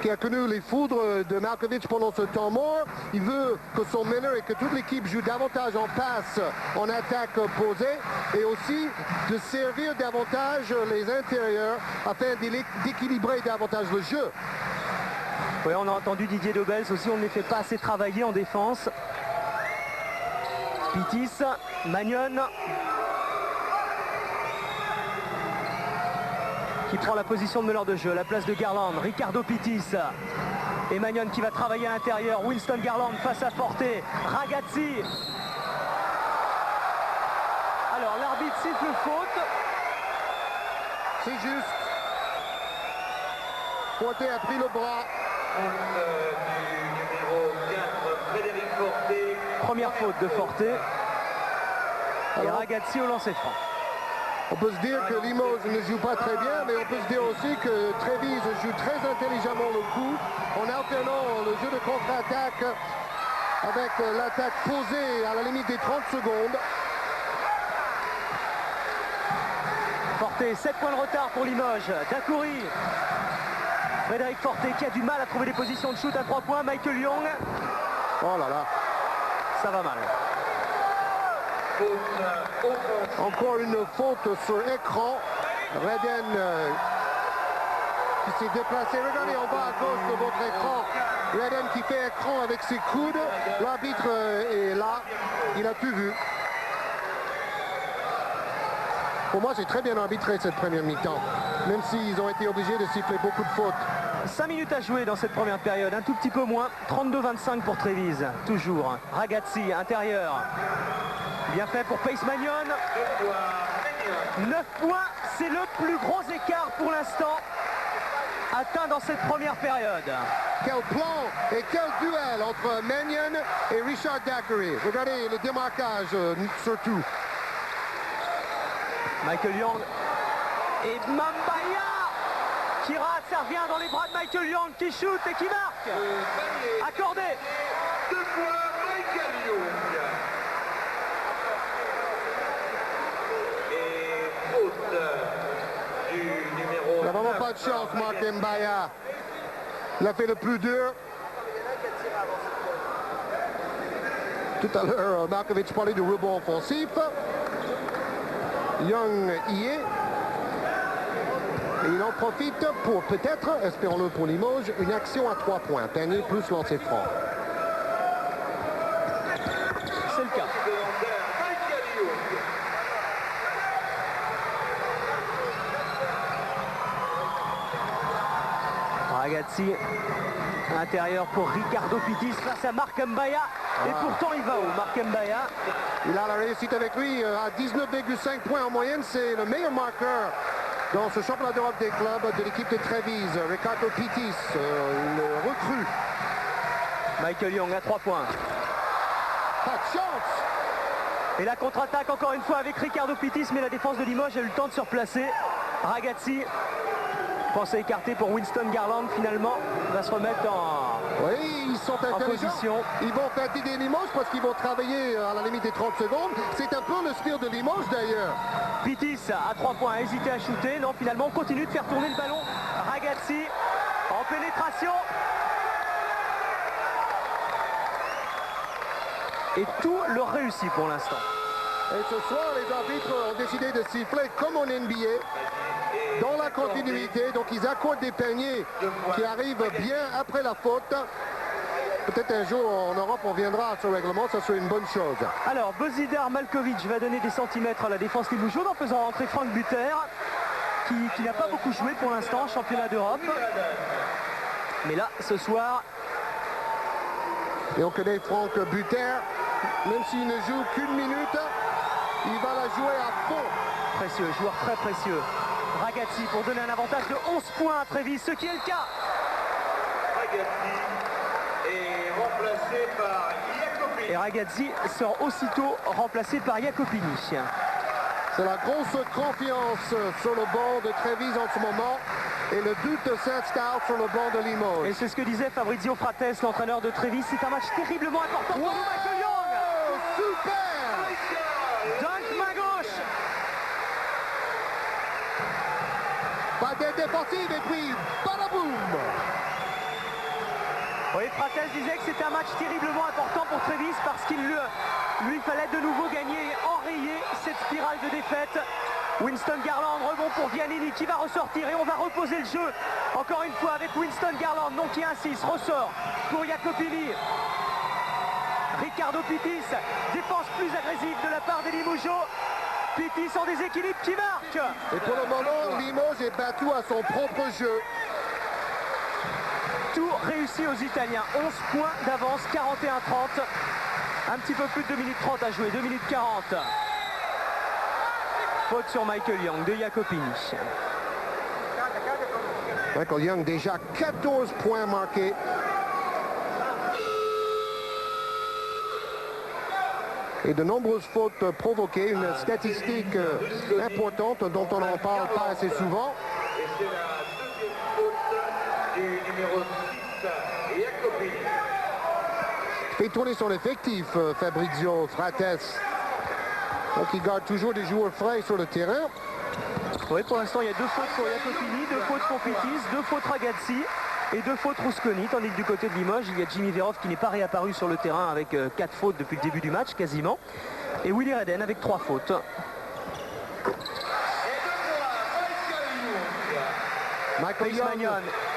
qui a connu les foudres de Malkovich pendant ce temps mort, il veut que son meneur et que toute l'équipe joue davantage en passe, en attaque posée, et aussi de servir davantage les intérieurs afin d'équilibrer davantage le jeu. Oui, on a entendu Didier Dobels aussi, on ne les fait pas assez travailler en défense. Pitis, Magnon. Qui prend la position de meneur de jeu, la place de Garland, Ricardo Pitis. Et Magnon qui va travailler à l'intérieur, Winston Garland face à Forte, Ragazzi. Alors l'arbitre siffle faute. C'est juste. Forte a pris le bras. Du numéro 4, Frédéric Forte. Première faute de Forte. Et Ragazzi au lancer franc. On peut se dire que Limoges ne joue pas très bien, mais on peut se dire aussi que Trévise joue très intelligemment le coup, en alternant le jeu de contre-attaque avec l'attaque posée à la limite des 30 secondes. Forte, 7 points de retard pour Limoges. Daiquiri. Frédéric Forte qui a du mal à trouver des positions de shoot à 3 points. Michael Young. Oh là là. Ça va mal. Encore une faute sur écran. Redden qui s'est déplacé. Regardez en bas à gauche de votre écran. Redden qui fait écran avec ses coudes. L'arbitre est là. Il a tout vu. Pour moi, c'est très bien arbitré cette première mi-temps. Même s'ils ont été obligés de siffler beaucoup de fautes. 5 minutes à jouer dans cette première période, un tout petit peu moins. 32-25 pour Trévise, toujours. Ragazzi, intérieur. Bien fait pour Pace Magnon. 9 points, c'est le plus gros écart pour l'instant. atteint dans cette première période. Quel plan et quel duel entre Mannion et Richard Daiquiri. Regardez le démarquage surtout. Michael Young et Mambaya qui rate, ça revient dans les bras de Michael Young qui shoot et qui marque. Accordé. 2 points, Michael Young. Et faute du numéro. Il n'a vraiment pas de chance, Mark Mbaya. Il a fait le plus dur. Tout à l'heure, Markovic parlait du rebond offensif. Young y est. Et il en profite pour peut-être, espérons-le pour Limoges, une action à 3 points. Panier plus lancer franc. C'est le cas. Michael Young. Ragazzi, intérieur pour Ricardo Pittis face à Mark Mbaya. Et pourtant il va où, Mark Mbaya? Il a la réussite avec lui à 19,5 points en moyenne. C'est le meilleur marqueur dans ce championnat d'Europe des clubs de l'équipe de Trévise. Ricardo Pittis, le recrue. Michael Young à 3 points. Pas de chance. Et la contre-attaque encore une fois avec Ricardo Pittis, mais la défense de Limoges a eu le temps de se replacer. Ragazzi pensait écarter pour Winston Garland, finalement va se remettre Oui, ils sont en intelligents. position. Ils vont fatiguer Limoges parce qu'ils vont travailler à la limite des 30 secondes. C'est un peu le style de Limoges d'ailleurs. Pittis à 3 points, hésité à shooter. Non, finalement on continue de faire tourner le ballon. Ragazzi en pénétration. Et tout leur réussit pour l'instant. Et ce soir, les arbitres ont décidé de siffler comme en NBA, dans la continuité. Donc ils accordent des paniers qui arrivent bien après la faute. Peut-être un jour en Europe on viendra à ce règlement, ça serait une bonne chose. Alors Bozidar Malkovic va donner des centimètres à la défense limougeaud en faisant rentrer Franck Buter, qui n'a pas beaucoup joué pour l'instant en championnat d'Europe. Mais là, ce soir... Et on connaît Franck Buter, même s'il ne joue qu'une minute, il va la jouer à fond. Précieux, joueur très précieux. Ragazzi pour donner un avantage de 11 points à Trévise, ce qui est le cas. Ragazzi est remplacé par Jacopini. Et Ragazzi sort aussitôt remplacé par Jacopini. C'est la grosse confiance sur le banc de Trévise en ce moment. Et le but s'installe sur le banc de Limoges. Et c'est ce que disait Fabrizio Frates, l'entraîneur de Trévise. C'est un match terriblement important pour Michael Young. Super! Dunk main gauche. Pas d'aide défensive et puis badaboum! Oui, Frates disait que c'était un match terriblement important pour Trévise parce qu'il lui fallait de nouveau gagner et enrayer cette spirale de défaite. Winston Garland, rebond pour Vianini qui va ressortir et on va reposer le jeu encore une fois avec Winston Garland, non qui insiste, ressort pour Jacopini. Ricardo Pittis, défense plus agressive de la part des Limougeaux. Pittis en déséquilibre qui marque. Et pour le moment, Limoges est battu à son propre jeu. Tout réussi aux Italiens, 11 points d'avance, 41-30. Un petit peu plus de 2 minutes 30 à jouer, 2 minutes 40. Faute sur Michael Young de Jacopini. Michael Young déjà 14 points marqués. Et de nombreuses fautes provoquées, une statistique importante dont on n'en parle pas assez souvent. Et c'est la deuxième faute du numéro 6, Jacopini. Fait tourner son effectif, Fabrizio Frates. Donc il garde toujours des joueurs frais sur le terrain. Oui, pour l'instant, il y a 2 fautes pour Jacopini, 2 fautes pour Pittis, 2 fautes Ragazzi et 2 fautes Rusconi. Tandis que du côté de Limoges, il y a Jimmy Verhoff qui n'est pas réapparu sur le terrain avec 4 fautes depuis le début du match, quasiment. Et Willy Redden avec 3 fautes. Michael Chris Young Magnon.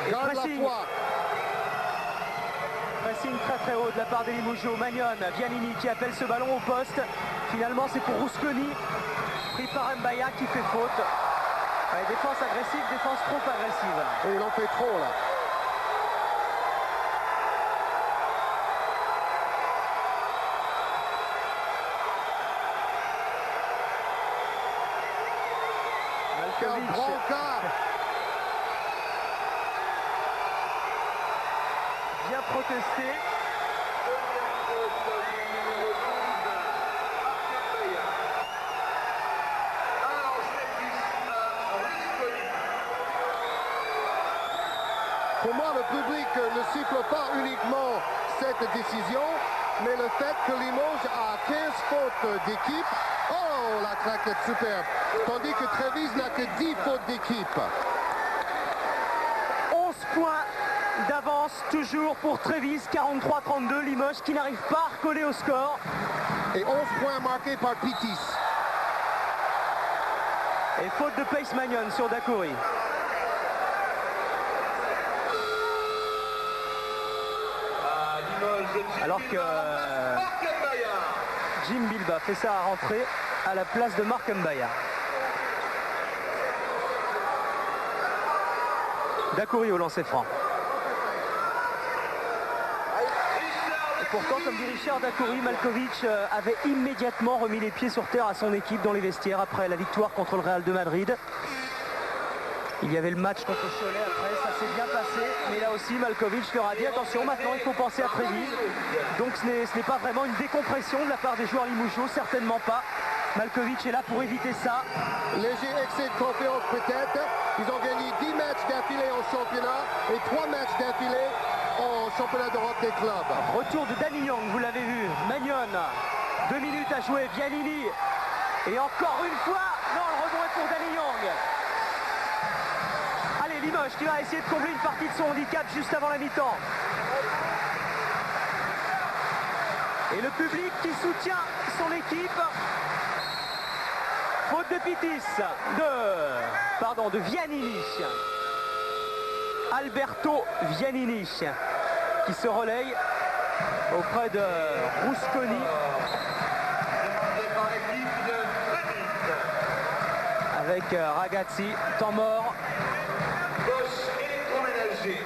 Et garde la pressing. foi. Pressing très très haut de la part des Limougeaux. Magnon, Vianini qui appelle ce ballon au poste. Finalement, c'est pour Rusconi, pris par Mbaya qui fait faute. Ouais, défense agressive, défense trop agressive. Et il en fait trop là. Quel Malkovic. brancard! vient protester. Pour moi, le public ne siffle pas uniquement cette décision, mais le fait que Limoges a 15 fautes d'équipe. Oh, la claquette superbe. Tandis que Trévise n'a que 10 fautes d'équipe. 11 points d'avance toujours pour Trévise, 43-32. Limoges qui n'arrive pas à recoller au score. Et 11 points marqués par Pitis. Et faute de Pace Magnon sur Dacoury. Alors que Jim Bilba fait ça à rentrer à la place de Mark Mbaya. Dacoury au lancer franc. Et pourtant, comme dit Richard Dacoury, Malkovich avait immédiatement remis les pieds sur terre à son équipe dans les vestiaires après la victoire contre le Real de Madrid. Il y avait le match contre Cholet après, ça s'est bien passé, mais là aussi Malkovich leur a dit attention, maintenant il faut penser à Trévise. Donc ce n'est pas vraiment une décompression de la part des joueurs limougeaux, certainement pas. Malkovich est là pour éviter ça. Léger excès de confiance peut-être. Ils ont gagné 10 matchs d'affilée en championnat et 3 matchs d'affilée en championnat d'Europe des clubs. Retour de Danny Young, vous l'avez vu. Magnon, 2 minutes à jouer, Vianini. Et encore une fois, non, le rebond est pour Danny Young. Allez, Limoges qui va essayer de combler une partie de son handicap juste avant la mi-temps. Et le public qui soutient son équipe. Faute de Pitis, de Vianini. Alberto Vianini qui se relaye auprès de Rusconi. Avec Ragazzi, temps mort.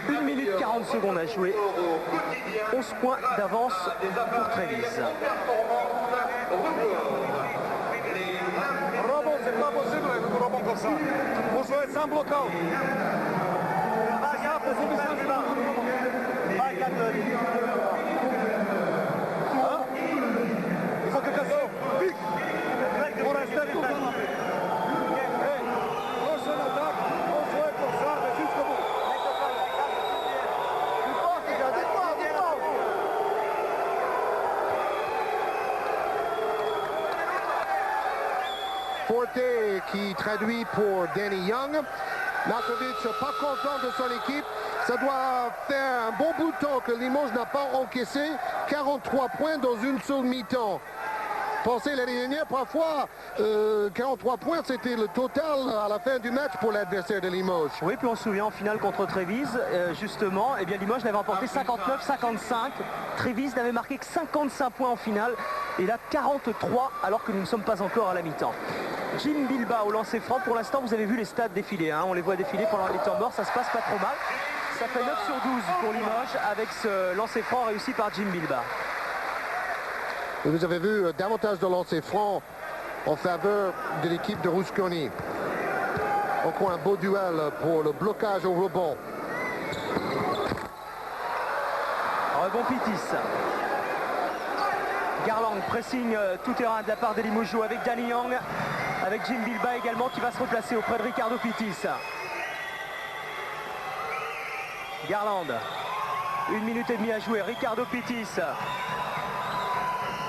1 minute 40 secondes à jouer. 11 points d'avance pour Trévise. Rebond, c'est pas possible, un rebond comme ça. Faut jouer sans bloquant. Il faut que ça sorte. Vite. Pour rester vite. Prochaine attaque, on joue pour ça, mais jusqu'au bout. Forte qui traduit pour Danny Young. Malkovich pas content de son équipe. Ça doit faire un bon bout de temps que Limoges n'a pas encaissé 43 points dans une seule mi-temps. Pensez l'année dernière, parfois, 43 points, c'était le total à la fin du match pour l'adversaire de Limoges. Oui, puis on se souvient en finale contre Trévise, justement, eh bien Limoges l'avait emporté 59-55. Trévise n'avait marqué que 55 points en finale. Et là, 43, alors que nous ne sommes pas encore à la mi-temps. Jim Bilba au lancer franc. Pour l'instant, vous avez vu les stats défiler. Hein. On les voit défiler pendant les temps morts. Ça se passe pas trop mal. Ça fait 9 sur 12 pour Limoges avec ce lancer franc réussi par Jim Bilba. Et vous avez vu davantage de lancers francs en faveur de l'équipe de Rusconi. Encore un beau duel pour le blocage au rebond. Rebond Pitis. Garland pressing tout terrain de la part des Limogeaux avec Danny Young, avec Jim Bilba également qui va se replacer auprès de Ricardo Pitis. Garland, 1 minute et demie à jouer, Ricardo Pitis.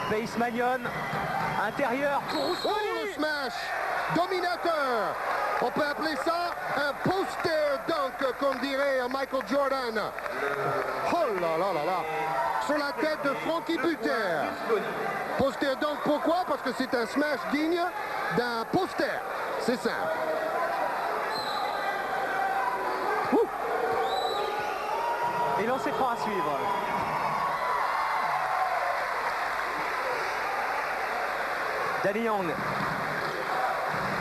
Pace Magnon, intérieur pour Rusconi. Oh, le smash dominateur. On peut appeler ça un poster dunk, comme dirait Michael Jordan. Oh là là là là. Sur la tête de Frankie Buter. Poster dunk, pourquoi? Parce que c'est un smash digne d'un poster. C'est simple. Et lancer franc à suivre. Danny Young.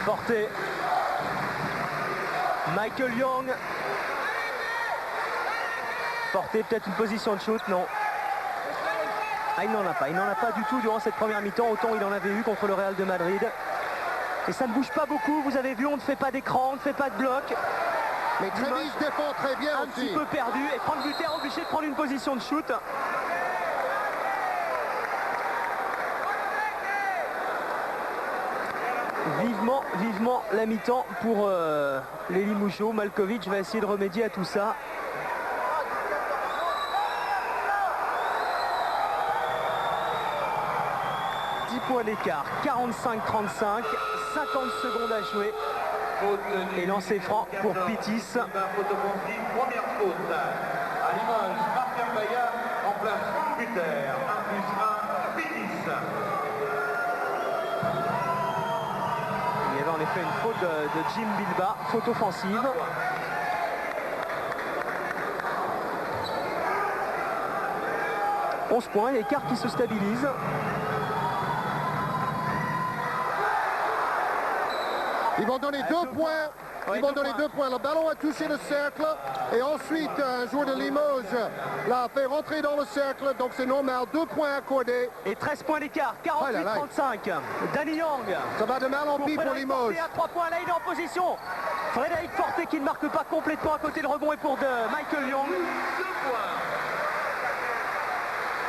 Porté. Michael Young. Porté, peut-être une position de shoot, non. Ah, il n'en a pas. Il n'en a pas du tout durant cette première mi-temps. Autant il en avait eu contre le Real de Madrid. Et ça ne bouge pas beaucoup. Vous avez vu, on ne fait pas d'écran, on ne fait pas de bloc. Mais Trévise défend très bien un aussi. petit peu perdu et Franck Buter obligé de prendre une position de shoot. Vivement la mi-temps pour les Limougeaux. Malkovich va essayer de remédier à tout ça. Points d'écart, 45-35, 50 secondes à jouer. Et lancer franc pour Pittis. Faute offensive, première faute. À Limoges, Marc Mbaya remplace Franck Buter. 1+1, Pittis. Il y avait en effet une faute de Jim Bilba, faute offensive. « 11 points, l'écart qui se stabilise. » Ils vont donner 2 points. Ils vont donner 2 points. Le ballon a touché le cercle. Et ensuite, un joueur de Limoges l'a fait rentrer dans le cercle. Donc c'est normal. 2 points accordés. Et 13 points d'écart, 48-35. Danny Young. Ça va de mal en pis pour Limoges. À 3 points, là il est en position. Frédéric Forté qui ne marque pas complètement à côté. Le rebond est pour de Michael Young. 2 points.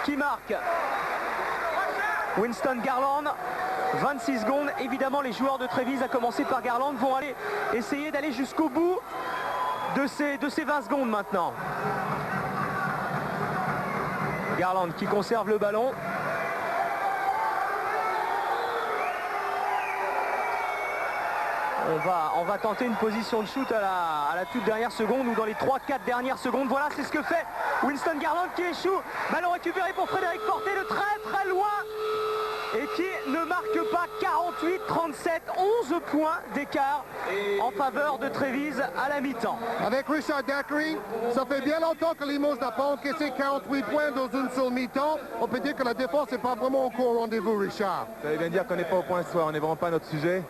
Qui marque Winston Garland. 26 secondes, évidemment les joueurs de Trévise, à commencer par Garland, vont aller essayer d'aller jusqu'au bout de ces 20 secondes maintenant. Garland qui conserve le ballon. On va tenter une position de shoot à la toute dernière seconde ou dans les 3-4 dernières secondes. Voilà, c'est ce que fait Winston Garland qui échoue. Ballon récupéré pour Frédéric Forté de très loin. Et qui ne marque pas 48-37, 11 points d'écart en faveur de Trévise à la mi-temps. Avec Richard Daiquiri, ça fait bien longtemps que Limoges n'a pas encaissé 48 points dans une seule mi-temps. On peut dire que la défense n'est pas vraiment encore au rendez-vous, Richard. Ça veut bien dire qu'on n'est pas au point ce soir, on n'est vraiment pas à notre sujet.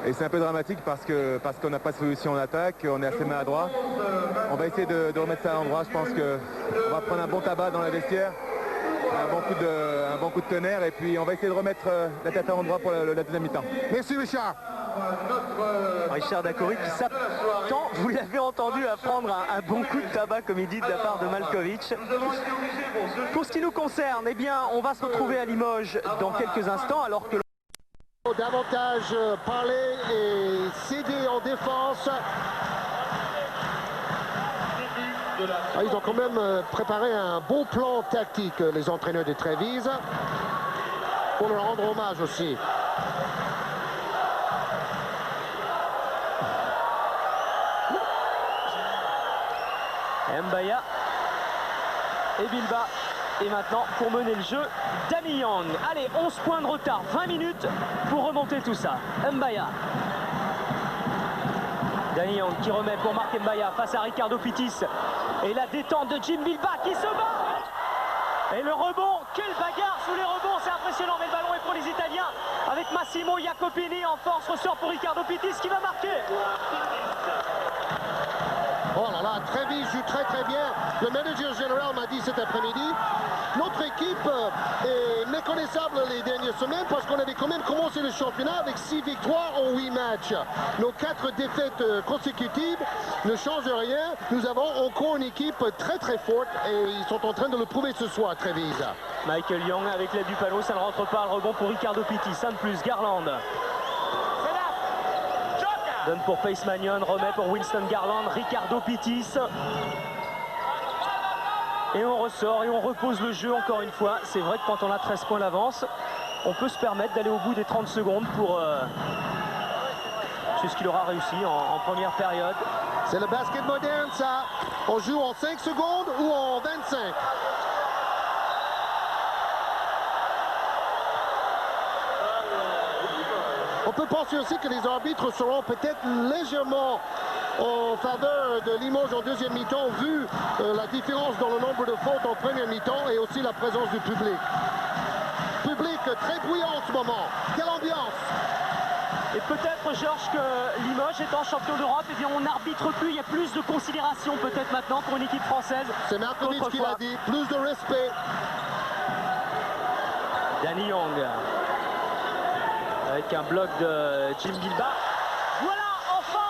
Et c'est un peu dramatique parce qu'on n'a pas de solution en attaque, on est assez maladroit. On va essayer de remettre ça à l'endroit, je pense qu'on va prendre un bon tabac dans la vestiaire. Un bon coup de tonnerre et puis on va essayer de remettre la tête à l'endroit pour la deuxième mi-temps. Merci Richard. Richard Daiquiri qui s'attend, vous l'avez entendu, à prendre un bon coup de tabac comme il dit de la part de Malkovich. Pour ce qui nous concerne, eh bien on va se retrouver à Limoges dans quelques instants alors que Davantage parler et céder en défense. Ils ont quand même préparé un bon plan tactique, les entraîneurs de Trévise, pour leur rendre hommage aussi. Mbaya et Bilba. Et maintenant, pour mener le jeu, Danny Young. Allez, 11 points de retard, 20 minutes pour remonter tout ça. Mbaya. Danny Young qui remet pour Marc Mbaya face à Ricardo Pittis. Et la détente de Jim Bilba qui se bat. Et le rebond, quelle bagarre sous les rebonds, c'est impressionnant. Mais le ballon est pour les Italiens avec Massimo Jacopini en force, ressort pour Ricardo Pittis qui va marquer. Oh là là, Trévise joue très bien. Le manager général m'a dit cet après-midi, notre équipe est méconnaissable les dernières semaines parce qu'on avait quand même commencé le championnat avec 6 victoires en 8 matchs. Nos 4 défaites consécutives ne changent rien. Nous avons encore une équipe très forte et ils sont en train de le prouver ce soir, Trévise. Michael Young avec l'aide du panneau, ça ne rentre pas. Le rebond pour Ricardo Pittis, 1 de plus, Garland. Donne pour Pace Magnon, remet pour Winston Garland, Ricardo Pittis. Et on ressort et on repose le jeu encore une fois. C'est vrai que quand on a 13 points d'avance, on peut se permettre d'aller au bout des 30 secondes pour... c'est ce qu'il aura réussi en première période. C'est le basket moderne ça. On joue en 5 secondes ou en 25. On peut penser aussi que les arbitres seront peut-être légèrement en faveur de Limoges en deuxième mi-temps, vu la différence dans le nombre de fautes en première mi-temps et aussi la présence du public. Public très bruyant en ce moment. Quelle ambiance! Et peut-être, Georges, que Limoges étant champion d'Europe, eh bien on n'arbitre plus, il y a plus de considération peut-être maintenant pour une équipe française. C'est Markovic qui l'a dit, plus de respect. Danny Young. Avec un bloc de Jim Bilba. Voilà, enfin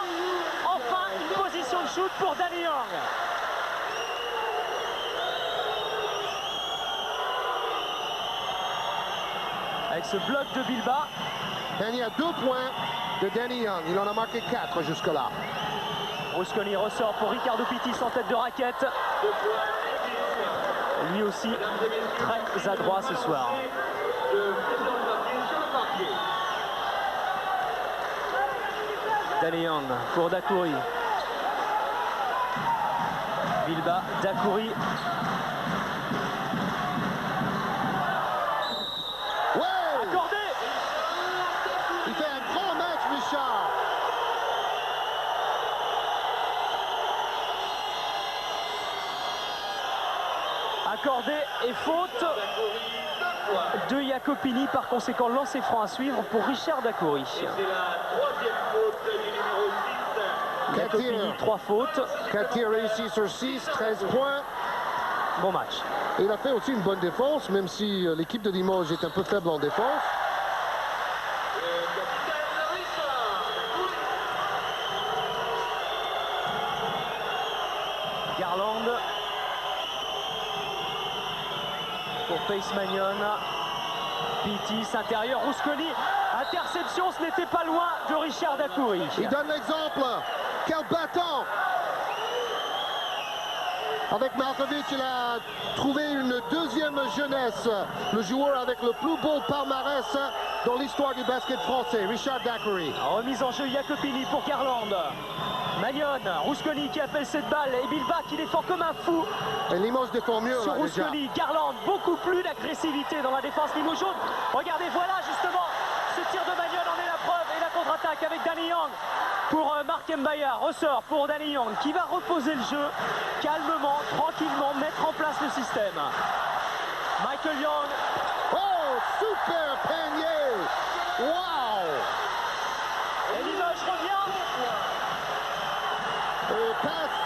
une position de shoot pour Danny Young. Avec ce bloc de Bilba. Il y a 2 points de Danny Young. Il en a marqué 4 jusque-là. Rusconi ressort pour Ricardo Pittis en tête de raquette. Lui aussi très adroit ce soir. Danny Young pour Dacoury. Bilba, Dacoury. Accordé. Il fait un grand match, Richard. Accordé et faute de Jacopini, par conséquent lancer franc à suivre pour Richard Dacoury. C'est la 3e faute du numéro 6. Jacopini, 3 fautes. 4 tirs réussis sur 6, 13 points. Bon match. Et il a fait aussi une bonne défense, même si l'équipe de Limoges est un peu faible en défense. Garland pour Pace Magnon. Pittis, intérieur, Rusconi. Interception, ce n'était pas loin de Richard Dacoury. Il donne l'exemple. Quel battant! Avec Markovic, il a trouvé une deuxième jeunesse. Le joueur avec le plus beau palmarès dans l'histoire du basket français, Richard Dacoury. Remise en jeu Jacopini pour Garland. Magnon, Rusconi qui appelle cette balle et Bilba qui défend comme un fou. Et Limoges défend mieux Sur là, déjà. Rusconi, Garland, beaucoup plus d'agressivité dans la défense limogeaune. Regardez, voilà justement ce tir de Magnon en est la preuve et la contre-attaque avec Danny Young pour Marc Mbaya. Ressort pour Danny Young qui va reposer le jeu calmement, tranquillement, mettre en place le système. Michael Young. Oh, super panier! Wow! Et Limoges revient. Et passe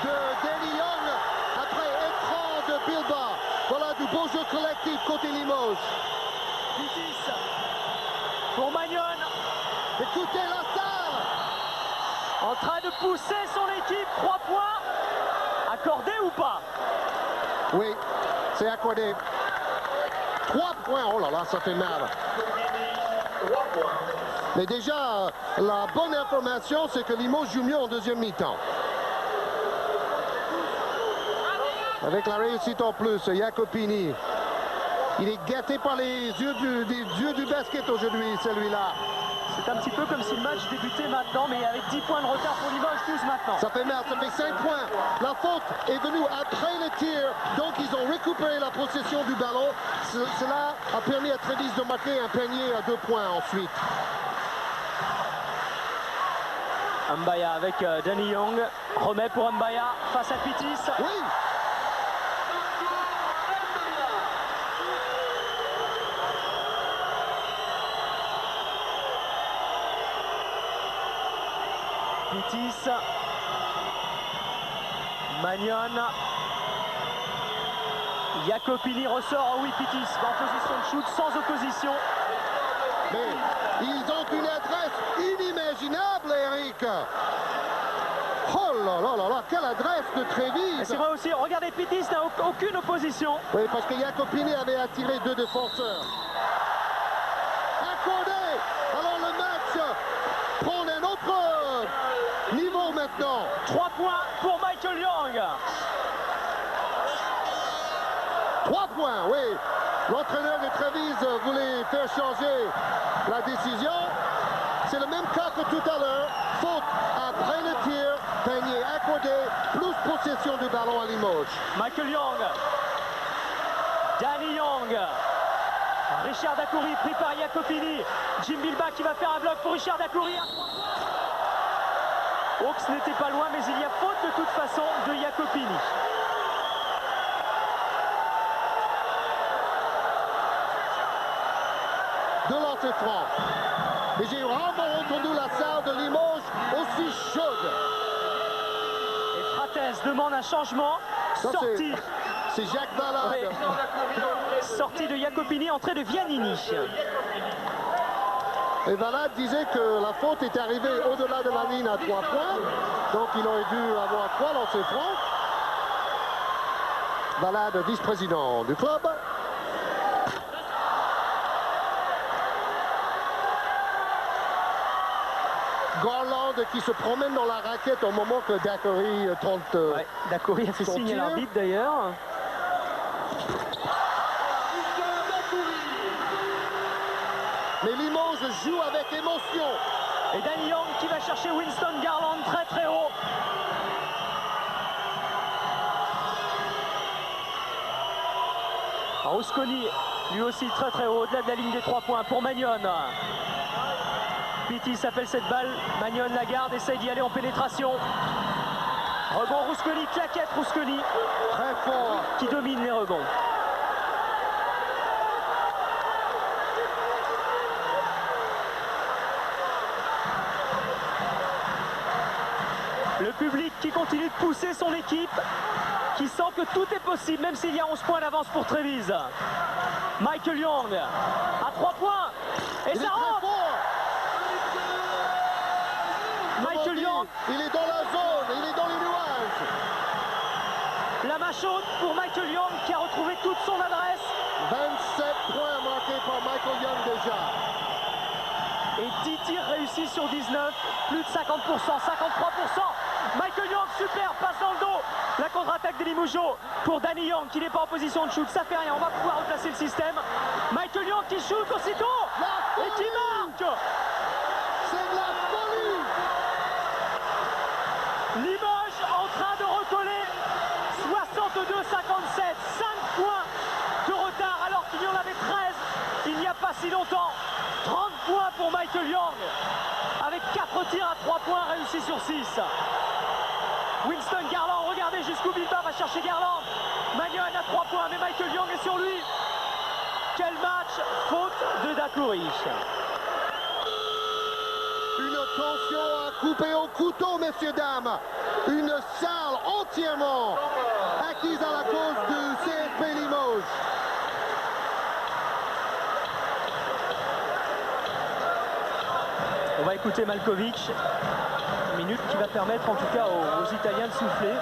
de Danny Young après écran de Bilba. Voilà du beau jeu collectif côté Limoges. Pittis pour Magnon. Écoutez la salle! En train de pousser son équipe. 3 points. Accordé ou pas? Oui, c'est accordé. 3 points, oh là là, ça fait mal. Mais déjà, la bonne information, c'est que Limoges joue mieux en deuxième mi-temps. Avec la réussite en plus, Jacopini. Il est gâté par les yeux du basket aujourd'hui, celui-là. C'est un petit peu comme si le match débutait maintenant, mais avec 10 points de retard pour Limoges, 12 maintenant. Ça fait mal, ça fait 5 points. La faute est venue après le tir, donc ils ont récupéré la possession du ballon. Cela a permis à Trévis de marquer un panier à 2 points ensuite. Mbaya avec Danny Young. Remet pour Mbaya face à Pittis. Oui! Pittis. Magnon. Jacopini ressort. Oui, Pittis en position de shoot sans opposition. Mais ils ont une adresse inimaginable, Eric. Oh là là là là, quelle adresse de Trévis. C'est vrai aussi, regardez, Pittis n'a aucune opposition. Oui, parce que Jacopini avait attiré 2 défenseurs. Accordé. Alors le match prend un autre niveau maintenant. 3 points pour Michael Young. 3 points, oui. L'entraîneur de Trévis voulait faire changer la décision. C'est le même cas que tout à l'heure. Faute après le tir, panier accordé, plus possession du ballon à Limoges. Michael Young. Danny Young. Richard Dacoury pris par Jacopini. Jim Bilba qui va faire un bloc pour Richard Dacoury. Hawks n'était pas loin, mais il y a faute de toute façon de Jacopini. De lancer franc. Et j'ai rarement entendu la salle de Limoges aussi chaude. Et Frates demande un changement. Ça, Sortie. c'est Jacques Valade. Oui. Sortie de Jacopini, entrée de Vianini. Et Valade disait que la faute est arrivée au-delà de la ligne à 3 points. Donc il aurait dû avoir 3 lancers francs. Balade, vice-président du club. Garland qui se promène dans la raquette au moment que Daiquiri tente. Ouais, Daiquiri a fait son signe à tir. l'arbitre d'ailleurs. Mais Limoges joue avec émotion. Et Danny Young qui va chercher Winston Garland très très haut. Rusconi lui aussi très très haut, au-delà de la ligne des 3 points pour Magnon. Pitti s'appelle cette balle, Magnon la garde, essaye d'y aller en pénétration. Rebond Rusconi, claquette Rusconi Très fort. qui domine les rebonds. Le public qui continue de pousser son équipe, qui sent que tout est possible, même s'il y a 11 points d'avance pour Trévise. Michael Young à 3 points. Et Il est ça très rentre. fort. Michael Comme on Young, dit, il est dans la zone, il est dans les nuages. la main chaude pour Michael Young qui a retrouvé toute son adresse. 27 points marqués par Michael Young déjà. Et 10 tirs réussis sur 19, plus de 50%, 53%. Michael Young, super, passe dans le dos. La contre-attaque des Limougeaux pour Danny Young qui n'est pas en position de shoot. Ça fait rien, on va pouvoir replacer le système. Michael Young qui shoot aussitôt et qui marque. C'est de la folie. Limoges en train de recoller 62-57, 5 points de retard alors qu'il y en avait 13 il n'y a pas si longtemps. 30 points pour Michael Young avec 4 tirs à 3 points réussis sur 6. Winston Garland, regardez jusqu'où Bilbao va chercher Garland. Magnon à 3 points mais Michael Young est sur lui. Quel match, faute de Daiquiri. Une tension à couper au couteau, messieurs, dames. Une salle entièrement acquise à la cause du CFP Limoges. On va écouter Malkovic. Une minute qui va permettre en tout cas aux Italiens de souffler.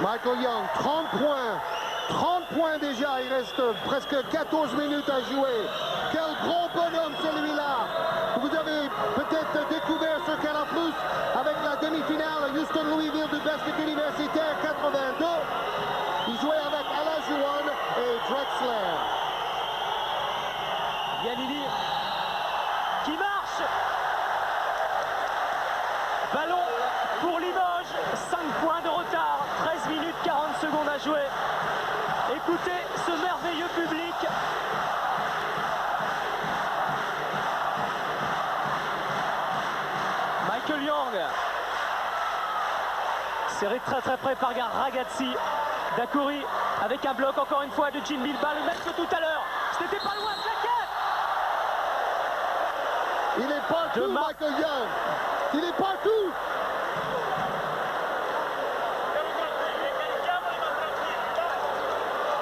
Michael Young, 30 points. 30 points déjà, il reste presque 14 minutes à jouer. Quel gros bonhomme celui-là. Vous avez peut-être découvert ce Canal Plus avec la demi-finale Houston Louisville du basket universitaire 82. Il jouait avec Alajuwon et Drexler. Yanili qui marche. Ballon pour Limoges. 5 points de retard. 13 minutes 40 secondes à jouer. Écoutez ce merveilleux public. Michael Young. Serré très très près par Ragazzi. Daiquiri avec un bloc encore une fois de Jim Bilbao, le même que tout à l'heure. C'était pas loin, claquette. Il est partout, Michael Young. Il est partout.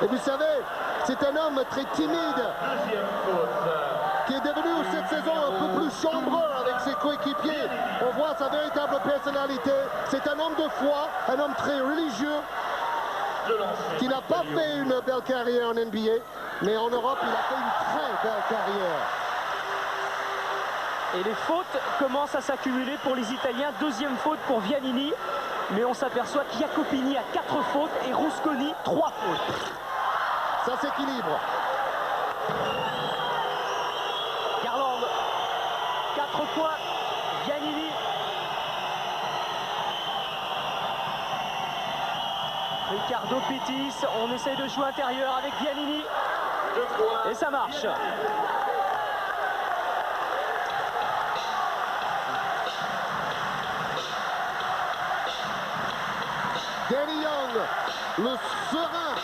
Et vous savez, c'est un homme très timide qui est devenu cette saison un peu plus chambreur avec ses coéquipiers. On voit sa véritable personnalité. C'est un homme de foi, un homme très religieux qui n'a pas fait une belle carrière en NBA, mais en Europe, il a fait une très belle carrière. Et les fautes commencent à s'accumuler pour les Italiens. Deuxième faute pour Vianini. Mais on s'aperçoit qu'Iacopini a 4 fautes et Rusconi 3 fautes. Ça s'équilibre. Garland, 4 points. Vianini. Riccardi. Ricardo Pittis, on essaye de jouer intérieur avec Giannini. Et ça marche. Danny Young, le serein.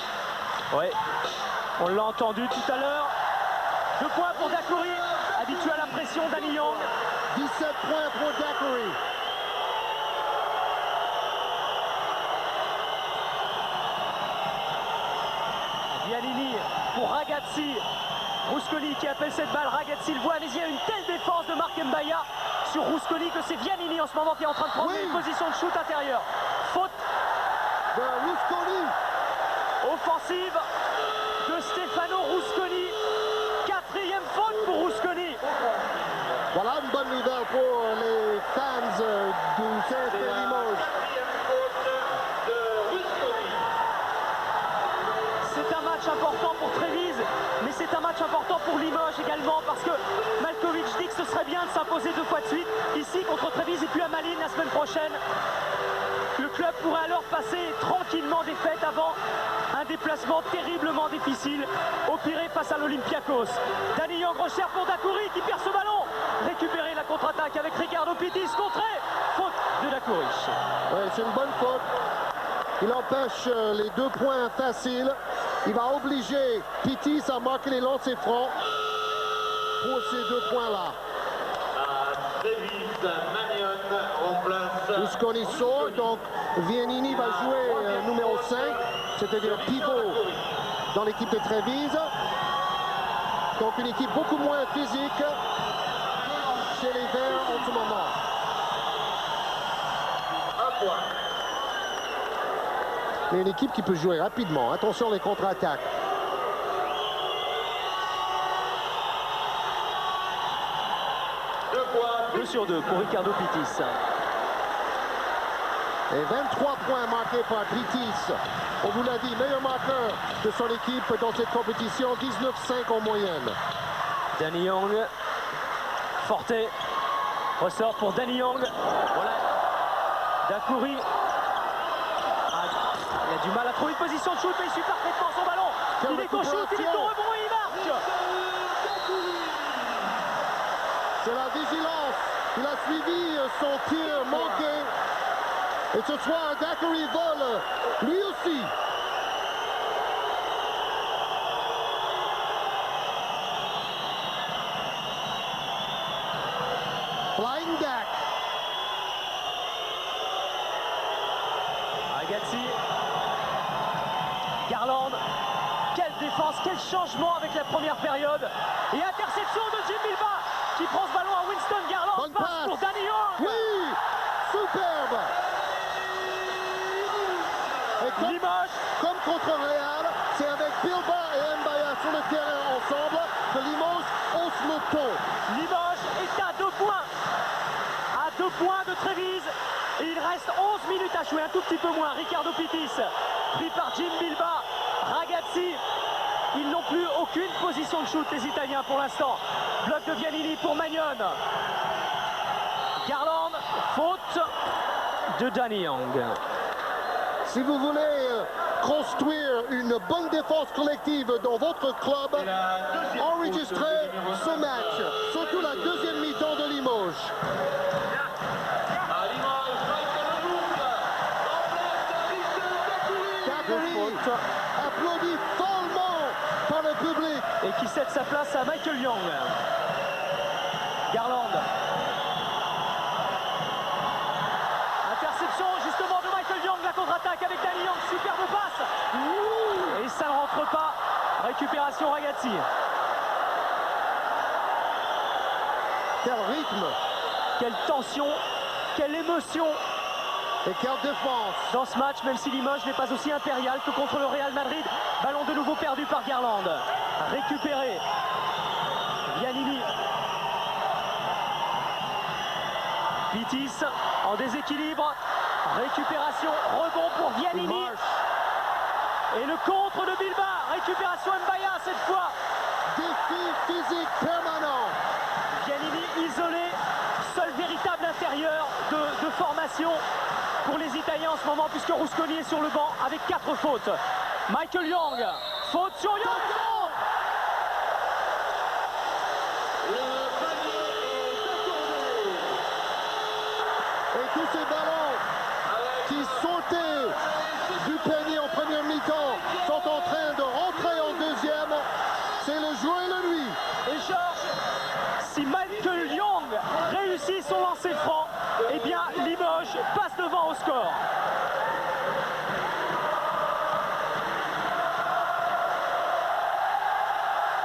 Ouais, on l'a entendu tout à l'heure. 2 points pour Daiquiri, habitué à la pression. Danny Young. 17 points pour Daiquiri. Giannini pour Ragazzi. Ruscoli qui appelle cette balle. Ragazzi le voit, mais il y a une telle défense de Marc Mbaya sur Ruscoli que c'est Giannini en ce moment qui est en train de prendre une position de shoot intérieur. Faute de Ruscoli. Offensive de Stefano Ruscoli. 4e faute pour Ruscoli. Voilà une bonne nouvelle pour les fans du CSP Limoges. C'est un match important pour Trévise, mais c'est un match important pour Limoges également, parce que Malkovich dit que ce serait bien de s'imposer 2 fois de suite, ici contre Trévise et puis à Malines la semaine prochaine. Le club pourrait alors passer tranquillement des fêtes avant un déplacement terriblement difficile au Pirée face à l'Olympiakos. Danny Young recherche pour Daiquiri qui perd ce ballon. Récupérer la contre-attaque avec Ricardo Pittis, contré. Faute de Daiquiri. Ouais, c'est une bonne faute. Il empêche les 2 points faciles. Il va obliger Pittis à marquer les lancers francs pour ces 2 points-là. Ruscoli sort, donc Giannini va jouer numéro 5, c'est-à-dire pivot dans l'équipe de Trévise. Donc une équipe beaucoup moins physique chez les Verts en ce moment. Mais une équipe qui peut jouer rapidement. Attention les contre-attaques. Deux sur 2 pour Ricardo Pittis. Et 23 points marqués par Pittis. On vous l'a dit, meilleur marqueur de son équipe dans cette compétition, 19-5 en moyenne. Danny Young, Forte, ressort pour Danny Young. Voilà, Daiquiri. Il a du mal à trouver une position de shoot, mais il suit parfaitement son ballon. Il est au shoot, il est au rebond et il marque. C'est la vigilance. Il a suivi son tir manqué. Et ce soir, Daiquiri vole lui aussi. Flying Dak. Ragazzi. Garland. Quelle défense, quel changement avec la première période. Et interception de Jim Bilba qui prend ce ballon à Winston Garland. Bonne Passe passe pour Danny Young. Oui, superbe. Et comme contre Real, c'est avec Bilba et Mbaya sur le terrain ensemble que Limoges hausse le ton. Limoges est à 2 points. À 2 points de Trévise. Et il reste 11 minutes à jouer, un tout petit peu moins. Ricardo Pittis, pris par Jim Bilba. Ragazzi. Ils n'ont plus aucune position de shoot, les Italiens, pour l'instant. Bloc de Giannini pour Magnon. Garland, faute de Danny Young. Si vous voulez construire une bonne défense collective dans votre club, enregistrez ce match, surtout la deuxième mi-temps de Limoges. Daiquiri applaudi follement par le public. Et qui cède sa place à Michael Young. Garland. Interception justement de Michael Young, la contre-attaque avec Danny Young, superbe passe. Et ça ne rentre pas. Récupération Ragazzi. Quel rythme, Quelle tension, quelle émotion et quelle défense. dans ce match, même si Limoges n'est pas aussi impérial que contre le Real Madrid. Ballon de nouveau perdu par Garland. Récupéré. Giannini. Pittis en déséquilibre. Récupération, rebond pour Giannini. Et le contre de Bilba. Récupération Mbaya cette fois. Défi physique permanent. Giannini isolé. Seul véritable intérieur de formation. pour les Italiens en ce moment puisque Rusconi est sur le banc avec 4 fautes. Michael Young, faute sur Young. Et tous ces ballons qui sautaient du panier en première mi-temps sont en train de rentrer en deuxième. C'est le jour et la nuit. Et Georges, si Michael Young réussit son lancer franc, eh bien Limoges passe devant au score.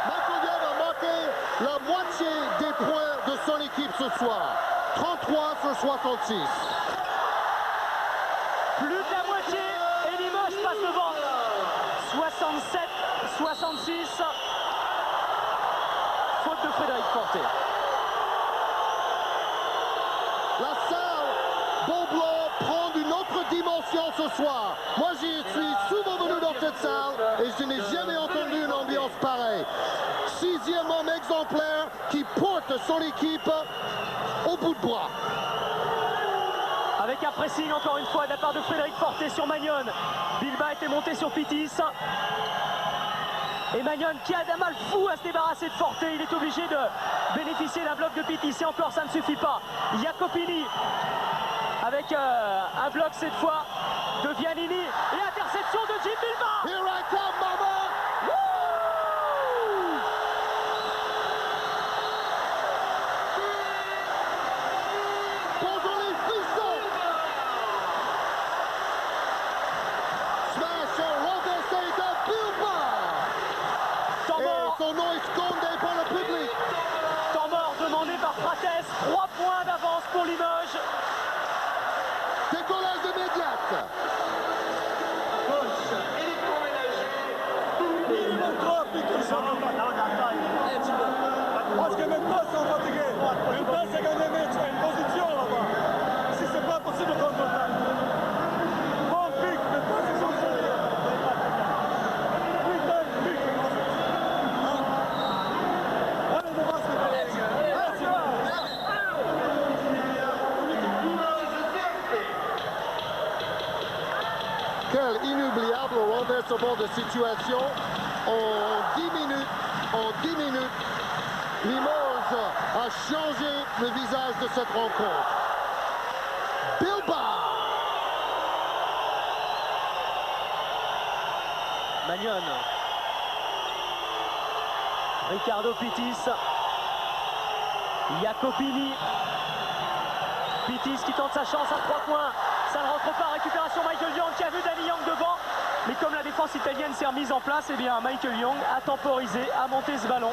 Michael Young a marqué la moitié des points de son équipe ce soir. 33 sur 66. Plus de la moitié et Limoges passe devant. 67-66. Faute de Frédéric Forté. La salle Beaublanc prend une autre dimension ce soir. Moi, j'y suis souvent venu dans cette salle et je n'ai jamais entendu une ambiance pareille. 6e homme exemplaire qui porte son équipe au bout de bras. Avec un pressing encore une fois de la part de Frédéric Forté sur Magnon. Bilba était monté sur Pitis. Et Magnon qui a un mal fou à se débarrasser de Forté. Il est obligé de bénéficier d'un bloc de Pitis. Et encore, ça ne suffit pas. Jacopini avec un bloc cette fois de Vianini. Et interception de Jim Bilba. Here I come, mama! Bonjour les frissons! Smash renversé de Bilba! Temps Et mort. son nom est scandé par le public. Temps mort demandé par Frates. 3 points d'avance pour Limoges. Décollage immédiate. Parce que maintenant ils sont fatigués. Maintenant c'est gagner le match, il y a une position là-bas. Si c'est pas possible contre attaque. Bon pic, maintenant c'est changé. Putain, pic. Allez, devant ce Quel inoubliable renversement de situation en 10 minutes. Limoges a changé le visage de cette rencontre. Bilba! Magnon. Ricardo Pitis. Jacopini. Pitis qui tente sa chance à 3 points. Ça ne rentre pas. Récupération Michael Young qui a vu Danny Young devant. Mais comme la défense italienne s'est remise en place, eh bien Michael Young a temporisé, a monté ce ballon.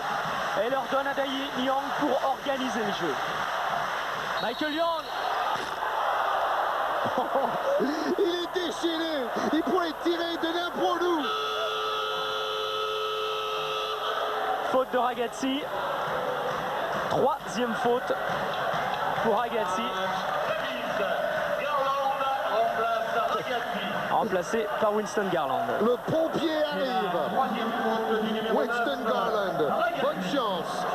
Et leur donne à Danny Young pour organiser le jeu. Michael Young. Il est déchaîné. Il pourrait tirer de n'importe où. Faute de Ragazzi. 3e faute pour Ragazzi. Remplacé par Winston Garland. Le pompier arrive. Winston Garland. Bonne chance.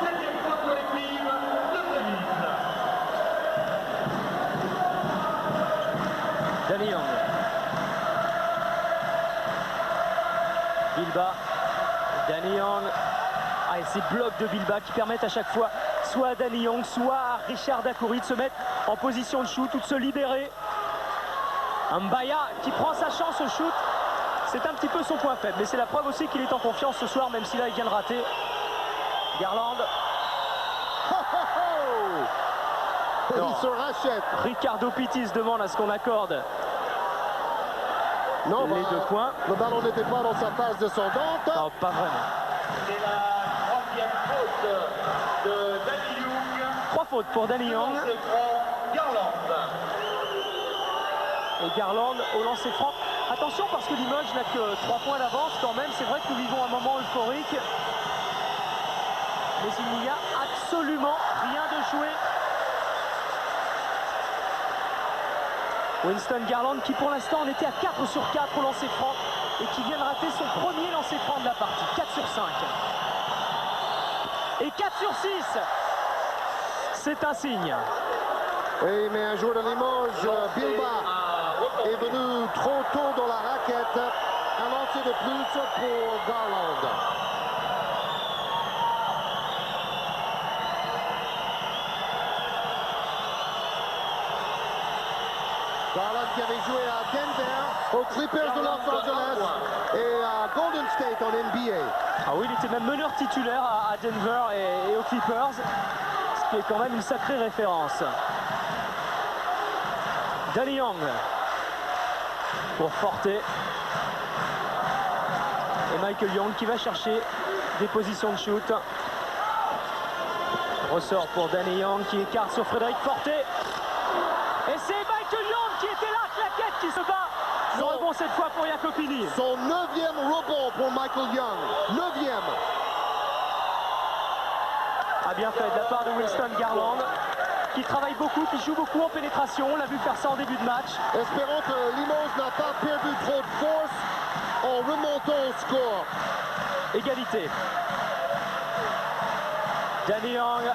Danny Young. Bilba. Danny Young. Ah, et ces blocs de Bilba qui permettent à chaque fois soit à Danny Young, soit à Richard Dacoury de se mettre en position de shoot ou de se libérer. Mbaya qui prend sa chance au shoot. C'est un petit peu son point faible. Mais c'est la preuve aussi qu'il est en confiance ce soir, même si là il vient de rater. Garland. Et il se rachète. Ricardo Pitis demande à ce qu'on accorde Non, les 2 points. Le ballon n'était pas dans sa phase descendante. Non, pas vraiment. C'est la 3e faute de Danny Young. 3 fautes pour Danny Young. C'est Garland. Et Garland au lancer franc. Attention parce que Limoges n'a que 3 points d'avance quand même. C'est vrai que nous vivons un moment euphorique. Mais il n'y a absolument rien de joué. Winston Garland qui pour l'instant en était à 4 sur 4 au lancer franc. Et qui vient de rater son premier lancer franc de la partie. 4 sur 5. Et 4 sur 6. C'est un signe. Oui, mais un joueur de Limoges, Bilba, est venu trop tôt dans la raquette. Un lancer de plus pour Garland. Garland qui avait joué à Denver, aux Clippers de Los Angeles et à Golden State en NBA. Ah oui, il était même meneur titulaire à Denver et aux Clippers, ce qui est quand même une sacrée référence. Danny Young pour Forte. Et Michael Young qui va chercher des positions de shoot. Ressort pour Danny Young qui écarte sur Frédéric Forte. Et c'est Michael Young qui était là, claquette, qui se bat. Le rebond cette fois pour Jacopini. Son 9e rebond pour Michael Young. 9e. A bien fait de la part de Winston Garland, qui travaille beaucoup, qui joue beaucoup en pénétration. On l'a vu faire ça en début de match. Espérons que Limoges n'a pas perdu trop de force en remontant au score. Égalité. Danny Young.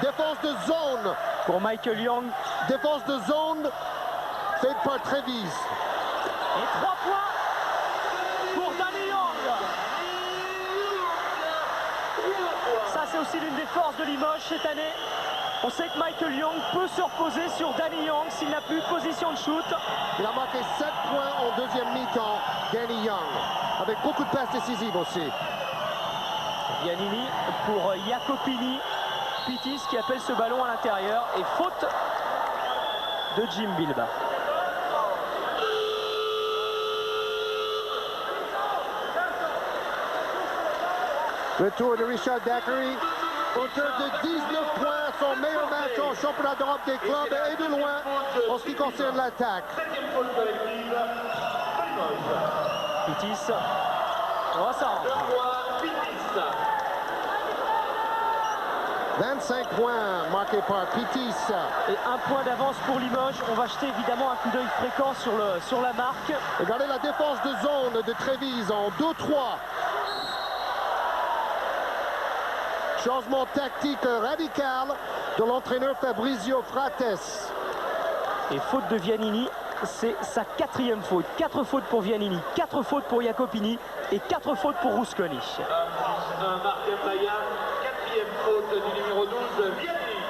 Défense de zone. Pour Michael Young. Défense de zone faite par Trevis. Et 3 points pour Danny Young. Ça, c'est aussi l'une des forces de Limoges cette année. On sait que Michael Young peut se reposer sur Danny Young s'il n'a plus de position de shoot. Il a marqué 7 points en deuxième mi-temps, Danny Young, avec beaucoup de passes décisives aussi. Giannini pour Jacopini. Pittis qui appelle ce ballon à l'intérieur. Et faute de Jim Bilba. Retour de Richard Daiquiri, auteur de 19 points, son meilleur match en championnat d'Europe des clubs et de loin en ce qui concerne l'attaque. Pittis. Oh, ça rentre. 25 points marqués par Pittis. Et 1 point d'avance pour Limoges. On va jeter évidemment un coup d'œil fréquent sur la marque. Regardez la défense de zone de Trevis en 2-3. Changement tactique radical de l'entraîneur Fabrizio Frates. Et faute de Vianini, c'est sa 4e faute. 4 fautes pour Vianini, 4 fautes pour Jacopini et 4 fautes pour Rusconi. Marc Mbaya, 4e faute du numéro 12, Vianini.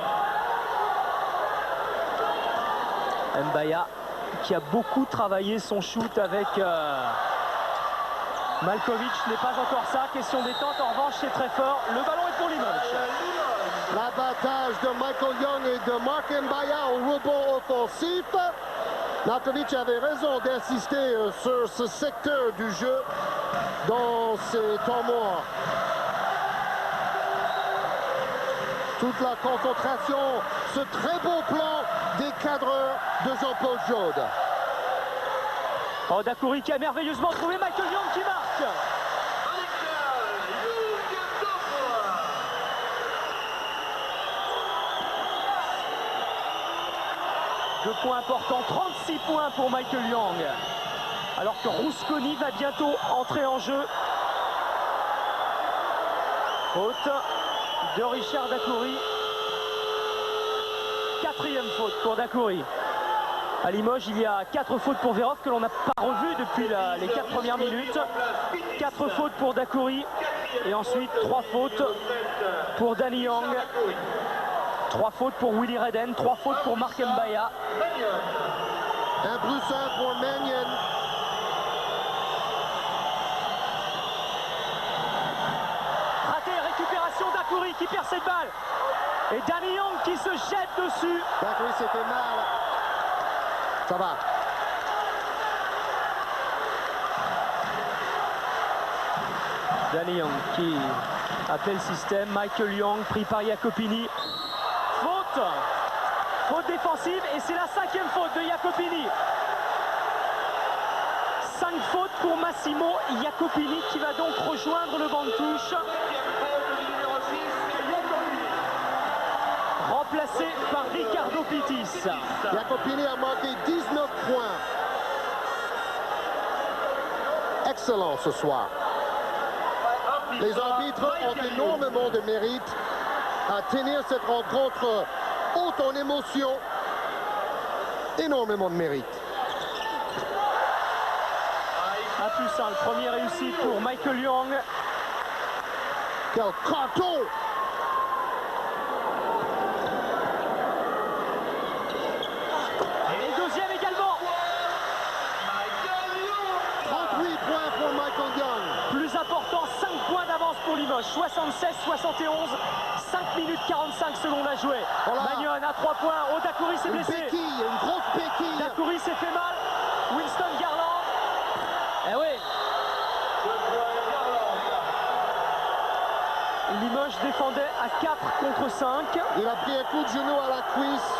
Mbaya qui a beaucoup travaillé son shoot avec Malkovich, n'est pas encore ça. Question détente, en revanche c'est très fort. Le ballon est pour Limoges. L'avantage de Michael Young et de Marc Mbaya au rebond offensif. Malkovich avait raison d'insister sur ce secteur du jeu dans ces temps morts. Toute la concentration, ce très beau plan des cadreurs de Jean-Paul Jaude. Oh, Daiquiri qui a merveilleusement trouvé Michael Young qui marque. 2 points importants, 36 points pour Michael Young. Alors que Rusconi va bientôt entrer en jeu. Faute de Richard Daiquiri. 4e faute pour Daiquiri. À Limoges, il y a 4 fautes pour Verov que l'on n'a pas revu depuis les 4 premières minutes. 4 fautes pour Daiquiri. Et ensuite 3 fautes pour Danny Young. 3 fautes pour Willy Redden. 3 fautes pour Marc Mbaya. 1+1 pour Mannion. Raté, récupération Daiquiri qui perd cette balle. Et Danny Young qui se jette dessus. Daiquiri s'est fait mal. Ça va. Danny Young qui appelle système. Michael Young pris par Jacopini. Faute. Faute défensive et c'est la 5e faute de Jacopini. 5 fautes pour Massimo Jacopini qui va donc rejoindre le banc de touche. Remplacé par Ricardo Pittis. Jacopini a marqué 19 points. Excellent ce soir. Les arbitres ont énormément de mérite à tenir cette rencontre haute en émotion. Énormément de mérite. en plus, hein, le premier réussi pour Michael Young. Quel carton! Et le deuxième également. 38 points pour Michael Young. Plus important, 5 points d'avance pour Limoges. 76-71, 5 minutes 45 secondes à jouer. Voilà. Magnon à 3 points. Oh, Dacoury s'est Une blessé. béquille, une grosse béquille. Dacoury s'est fait mal. Winston Garland. Eh oui. Limoges défendait à 4 contre 5. Il a pris un coup de genou à la cuisse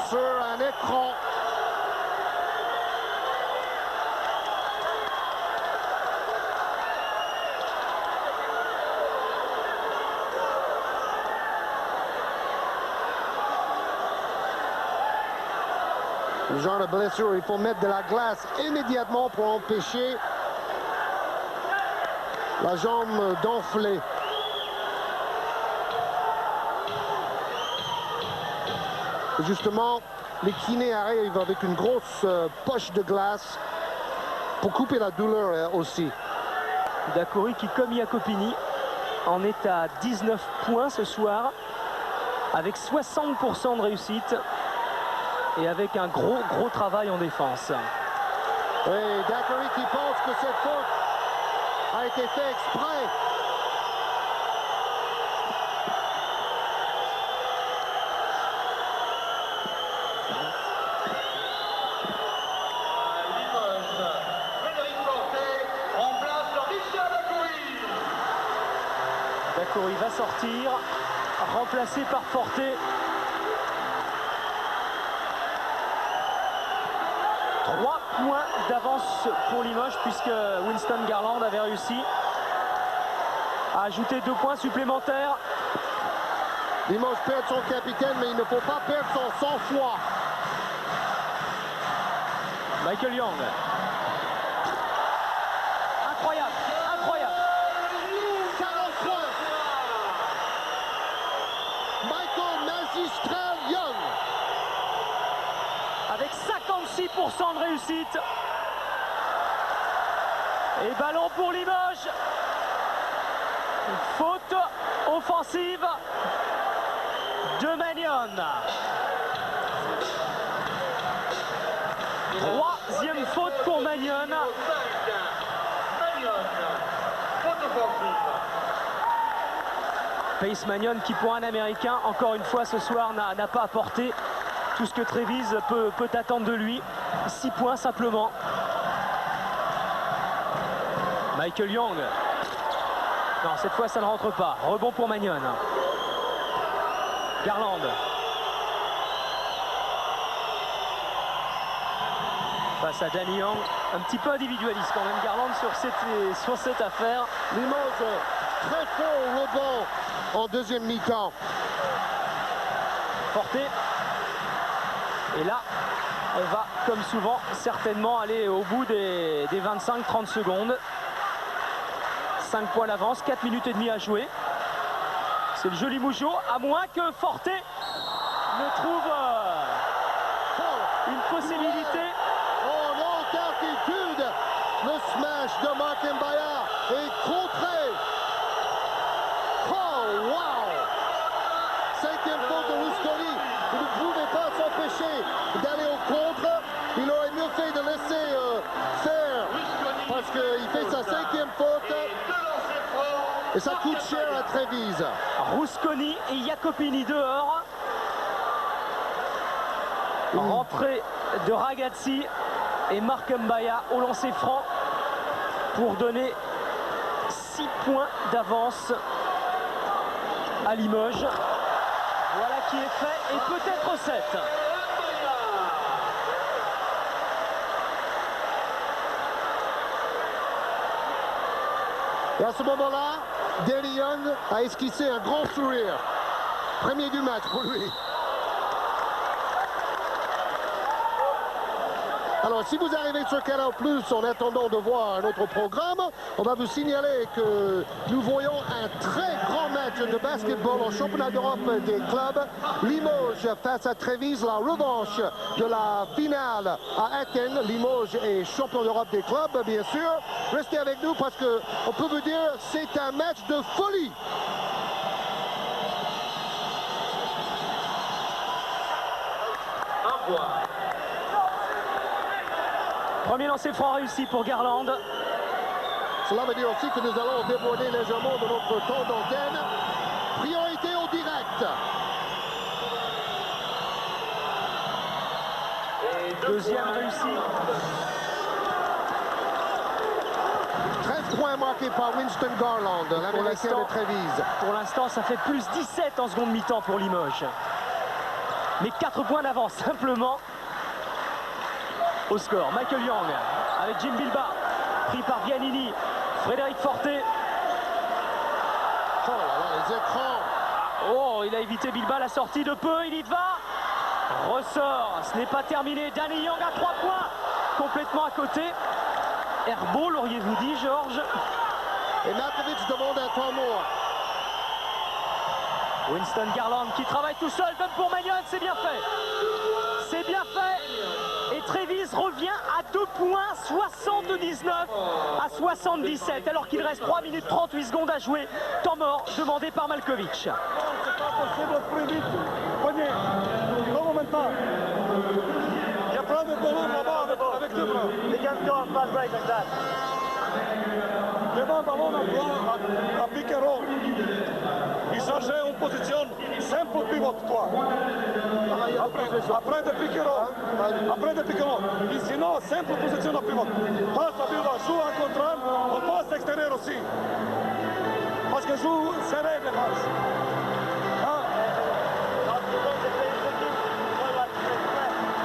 sur un écran. Le genre de blessure, il faut mettre de la glace immédiatement pour empêcher la jambe d'enfler. Et justement, les kinés arrivent avec une grosse poche de glace pour couper la douleur aussi. Dacoury qui, comme Jacopini, en est à 19 points ce soir, avec 60% de réussite et avec un gros travail en défense. Et Dacoury qui pense que cette faute a été faite exprès. Dacoury va sortir, remplacé par Forté. 3 points d'avance pour Limoges puisque Winston Garland avait réussi à ajouter 2 points supplémentaires. Limoges perd son capitaine, mais il ne faut pas perdre son sang-froid. Michael Young. Incroyable, incroyable. 40 points. Michael Magistral Young. Avec 56% de réussite. Et ballon pour Limoges. Faute offensive de Magnon. 3e faute pour Magnon. Pace Magnon qui, pour un Américain, encore une fois ce soir n'a pas apporté tout ce que Trévise peut attendre de lui. 6 points simplement. Michael Young. Non, cette fois ça ne rentre pas. Rebond pour Magnon. Garland. Face à Danny Young. Un petit peu individualiste quand même Garland sur cette affaire. Limoges très fort au rebond en deuxième mi-temps. Forté. Et là, on va, comme souvent, certainement aller au bout des 25-30 secondes. 5 points d'avance, 4 minutes et demie à jouer. C'est le joli Mougeot, à moins que Forté ne trouve une possibilité. Oh non, d'incertitude. Le smash de Mark Mbaya est contré. Oh, wow! 5e faute de Ruscoli. Il ne pouvait pas s'empêcher d'aller au contre. Il aurait mieux fait de laisser faire parce qu'il fait sa 5e faute. Et ça coûte cher à Trévise. Rusconi et Jacopini dehors. Rentrée de Ragazzi et Mark Mbaya au lancer franc pour donner 6 points d'avance à Limoges. Voilà qui est fait et peut-être 7. Et à ce moment-là, Danny Young a esquissé un grand sourire. Premier du match pour lui. Alors, si vous arrivez sur Canal+, en attendant de voir un autre programme, on va vous signaler que nous voyons un très grand match de basketball en championnat d'Europe des clubs. Limoges face à Trévise, la revanche de la finale à Athènes. Limoges est champion d'Europe des clubs, bien sûr. Restez avec nous parce qu'on peut vous dire c'est un match de folie. Un point. Premier lancer franc réussi pour Garland. Cela veut dire aussi que nous allons déborder légèrement de notre temps d'antenne. Priorité au direct. Deuxième réussi. 13 points marqués par Winston Garland, l'Américain de Trévise. Pour l'instant, ça fait plus 17 en seconde mi-temps pour Limoges. Mais 4 points d'avance simplement au score. Michael Young avec Jim Bilba, pris par Giannini. Frédéric Forté. Oh là là, les écrans. Oh, il a évité Bilba, la sortie de peu, il y va. Ressort, ce n'est pas terminé. Danny Young à 3 points, complètement à côté. Herbeau, l'auriez-vous dit, Georges? Et Markovic demande un temps mort. Winston Garland qui travaille tout seul, donne pour Magnon, c'est bien fait. C'est bien fait. Et Trévise revient à 2 points, 79 à 77, alors qu'il reste 3 minutes 38 secondes à jouer. Temps mort demandé par Malkovic. C'est pas possible plus vite. Prenez. Comment maintenant? Il y a plein de ballons là-bas avec deux bras. Les gars sont en fast break like that. Les bons ballons à pick and roll. Il changeait en position simple pivot, toi. Après de pick and roll. Après de pick and roll. Et sinon, simple position à pivot. Passe à pivot, joue en contrôle, on passe extérieur aussi. Parce que joue serré les passes. Hein?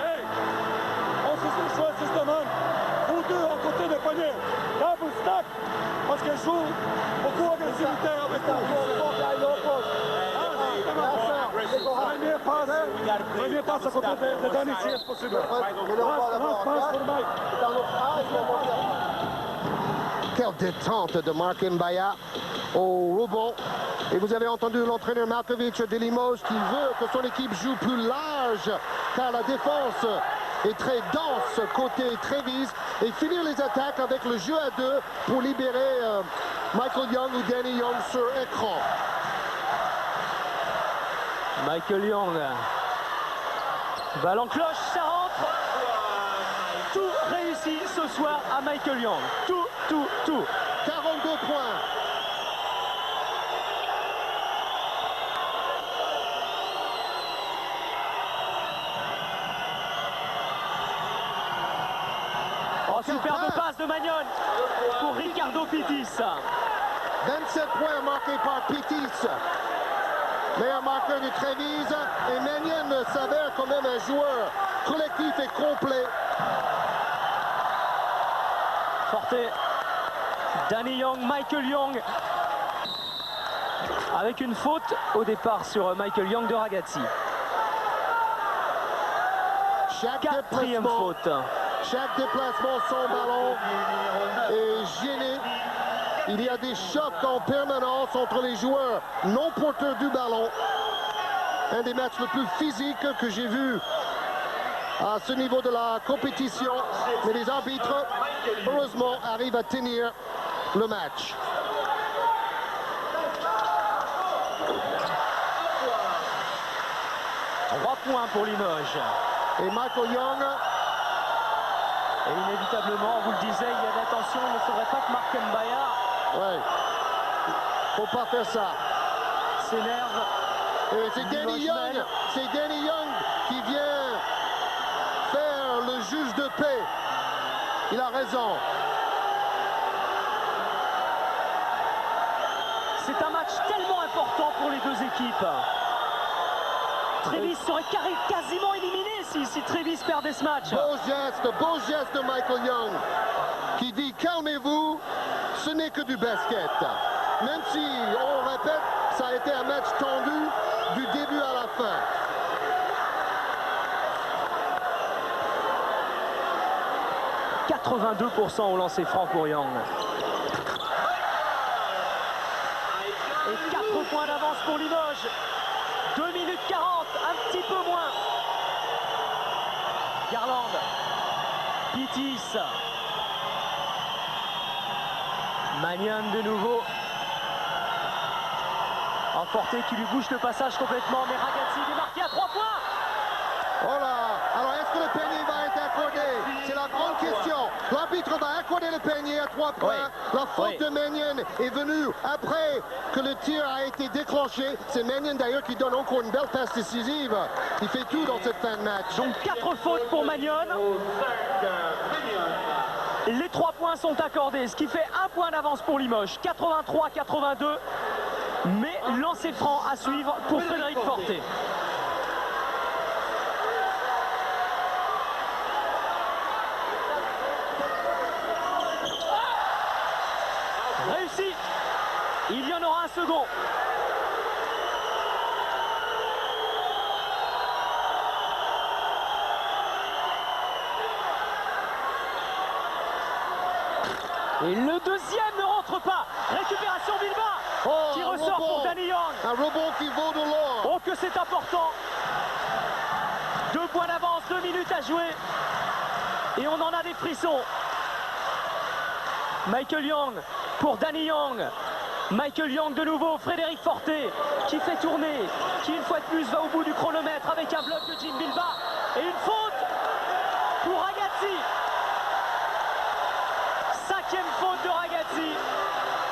Hey, on se choisit systématiquement. Vous deux à côté des paniers. Double stack. Parce qu'elle joue beaucoup d'agressivité avec vous. Premier passe à côté de Danny si est possible. Quelle détente de Mark Mbaya au rebond. Et vous avez entendu l'entraîneur Markovic de Limoges qui veut que son équipe joue plus large car la défense est très dense côté Trévise et finir les attaques avec le jeu à 2 pour libérer Michael Young ou Danny Young sur écran. Michael Young. Balle en cloche, ça rentre. Tout réussi ce soir à Michael Young. Tout. 42 points. Oh, superbe passe de Magnon pour Ricardo Pittis. 27 points marqués par Pittis. Meilleur marqueur de Trévise. Et Magnon s'avère quand même un joueur collectif et complet. Forté. Danny Young, Michael Young. Avec une faute au départ sur Michael Young de Ragazzi. Quatrième faute. Chaque déplacement sans ballon est gêné. Il y a des chocs en permanence entre les joueurs non porteurs du ballon. Un des matchs les plus physiques que j'ai vu à ce niveau de la compétition. Mais les arbitres, heureusement, arrivent à tenir le match. Trois points pour Limoges. Et Michael Young. Et inévitablement, on vous le disait, il y a de l'attention, il ne faudrait pas que Mark Mbaya Faut pas faire ça. s'énerve. Et c'est Danny Young. C'est Danny Young qui vient faire le juge de paix. Il a raison. C'est un match tellement important pour les deux équipes. Trévise serait quasiment éliminé si Trévise perdait ce match. Beau geste de Michael Young qui dit calmez-vous, ce n'est que du basket. Même si, on le répète, ça a été un match tendu du début à la fin. 82% au lancer franc pour Young. Et 4 points d'avance pour Limoges. 2 minutes 40, un petit peu moins. Garland. Pittis. Magnan de nouveau. Un Forte qui lui bouge le passage complètement, mais Ragazzi démarqué à 3 points. Oh là! Alors est-ce que le panier va être accordé? C'est la grande question. L'arbitre va accorder le panier à 3 points. Oui. La faute de Magnan est venue après que le tir a été déclenché. C'est Magnan d'ailleurs qui donne encore une belle passe décisive. Il fait tout dans cette fin de match. Donc 4 fautes pour Magnan. Les 3 points sont accordés, ce qui fait 1 point d'avance pour Limoges. 83-82. Mais lancer franc à suivre pour Frédéric Forte. Réussi. Il y en aura un second. Et le deuxième ne rentre pas. Récupération Bilbao qui ressort pour Danny Young. Un rebond qui vaut de l'or. Oh que c'est important. 2 points d'avance, 2 minutes à jouer. Et on en a des frissons. Michael Young pour Danny Young. Michael Young de nouveau, Frédéric Forte qui fait tourner, qui une fois de plus va au bout du chronomètre avec un bloc de Jim Bilbao. Et une faute pour Ragazzi. 5e faute de Ragazzi,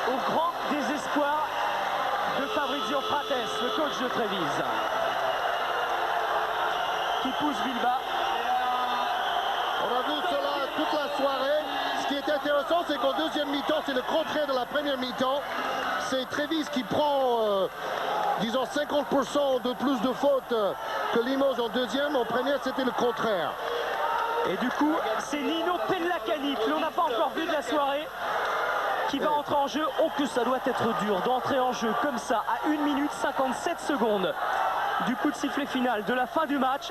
au grand désespoir de Fabrizio Frates, le coach de Trévise, qui pousse Bilbao. On a vu cela toute la soirée. Ce qui est intéressant, c'est qu'en deuxième mi-temps, c'est le contraire de la première mi-temps. C'est Trévise qui prend, disons, 50% de plus de fautes que Limoges en deuxième. En première, c'était le contraire. Et du coup, c'est Nino Pellacani, que l'on n'a pas encore vu de la soirée, qui va entrer en jeu. Oh que ça doit être dur d'entrer en jeu comme ça à 1 minute 57 secondes du coup de sifflet final de la fin du match,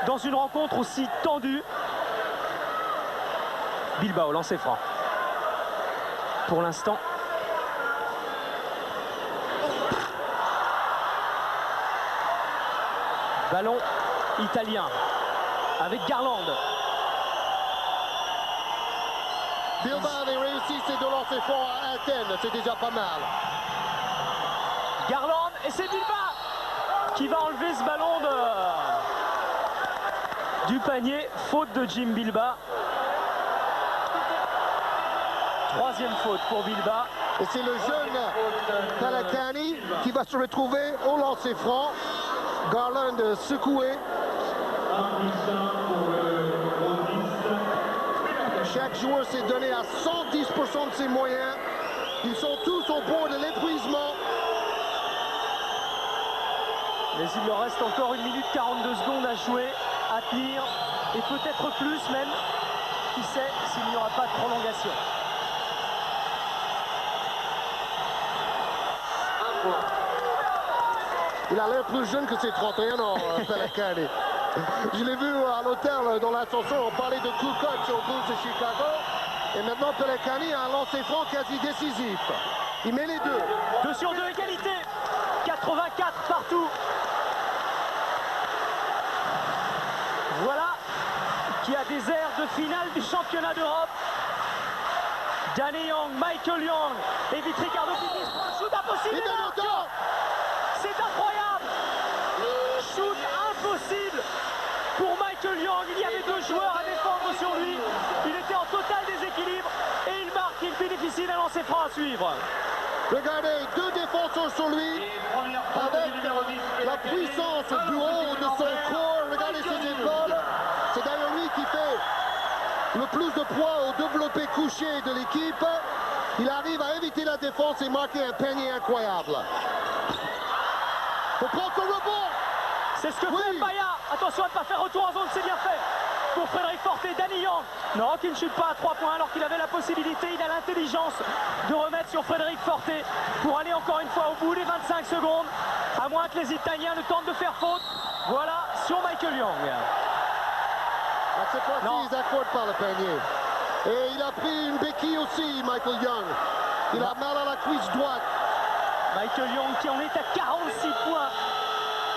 dans une rencontre aussi tendue. Bilbao, lancer franc. Pour l'instant. Ballon italien avec Garland. Bilbao avait réussi ses 2 lancers francs à Athènes, c'est déjà pas mal. Garland, et c'est Bilbao qui va enlever ce ballon du panier. Faute de Jim Bilbao. 3e faute pour Bilbao. Et c'est le jeune Pellacani qui va se retrouver au lancer franc. Garland secoué. Chaque joueur s'est donné à 110% de ses moyens. Ils sont tous au bord de l'épuisement. Mais il leur reste encore 1 minute 42 secondes à jouer, à tenir, et peut-être plus même. Qui sait s'il n'y aura pas de prolongation. Il a l'air plus jeune que ses 31 ans, Pellacani. Je l'ai vu à l'hôtel dans l'ascenseur, on parlait de Kukoc au Bulls de Chicago. Et maintenant Pellacani a un lancer franc quasi décisif. Il met les deux. 2 sur 2 égalité. 84 partout. Voilà qui a des airs de finale du championnat d'Europe. Danny Young, Michael Young, évite Ricardo Pittis pour un shoot impossible. Il donne autant. C'est incroyable. Shoot impossible pour Michael Young. Il y avait 2 joueurs à défendre sur lui. Il était en total déséquilibre et il marque. Il fait difficile à lancer franc à suivre. Regardez, 2 défenseurs sur lui, avec la puissance du haut de son corps. Regardez ses épaules. C'est d'ailleurs lui qui fait le plus de poids au développé couché de l'équipe. Il arrive à éviter la défense et marquer un panier incroyable. Faut prendre son rebond. C'est ce que fait Paya. Attention à ne pas faire retour en zone, c'est bien fait. Pour Frédéric Forte, Danny Young. Non, qui ne chute pas à 3 points alors qu'il avait la possibilité. Il a l'intelligence de remettre sur Frédéric Forte pour aller encore une fois au bout des 25 secondes. À moins que les Italiens ne tentent de faire faute. Voilà sur Michael Young. À cette fois-ci, ils accordent par le panier. Et il a pris une béquille aussi, Michael Young. Il a mal à la cuisse droite. Michael Young qui en est à 46 points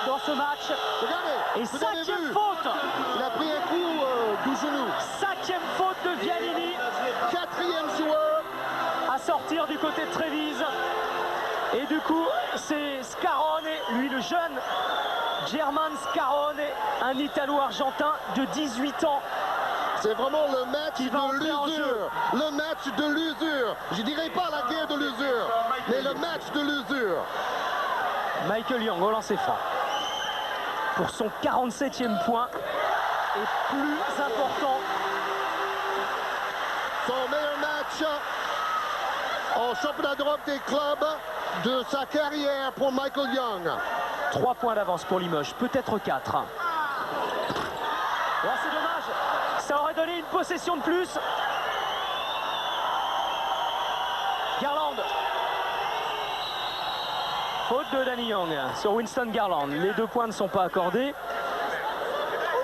dans ce match. Regardez, Et vous avez cinquième vu, faute. il a pris un coup du genou. Cinquième faute de Vianini. Quatrième joueur. À sortir du côté de Trévise. Et du coup, c'est Scarone, lui le jeune, German Scarone, un Italo-Argentin de 18 ans. C'est vraiment le match Qui va de entrer en jeu. l'usure. Le match de l'usure. Je dirais pas la guerre de l'usure, mais le match de l'usure. Michael Young au lancer franc. Pour son 47e point. Et plus important. Son meilleur match en championnat d'Europe des clubs de sa carrière pour Michael Young. 3 points d'avance pour Limoges, peut-être 4. Là, c'est dommage. Ça aurait donné une possession de plus. Garland. Faute de Danny Young sur Winston Garland. Les 2 points ne sont pas accordés.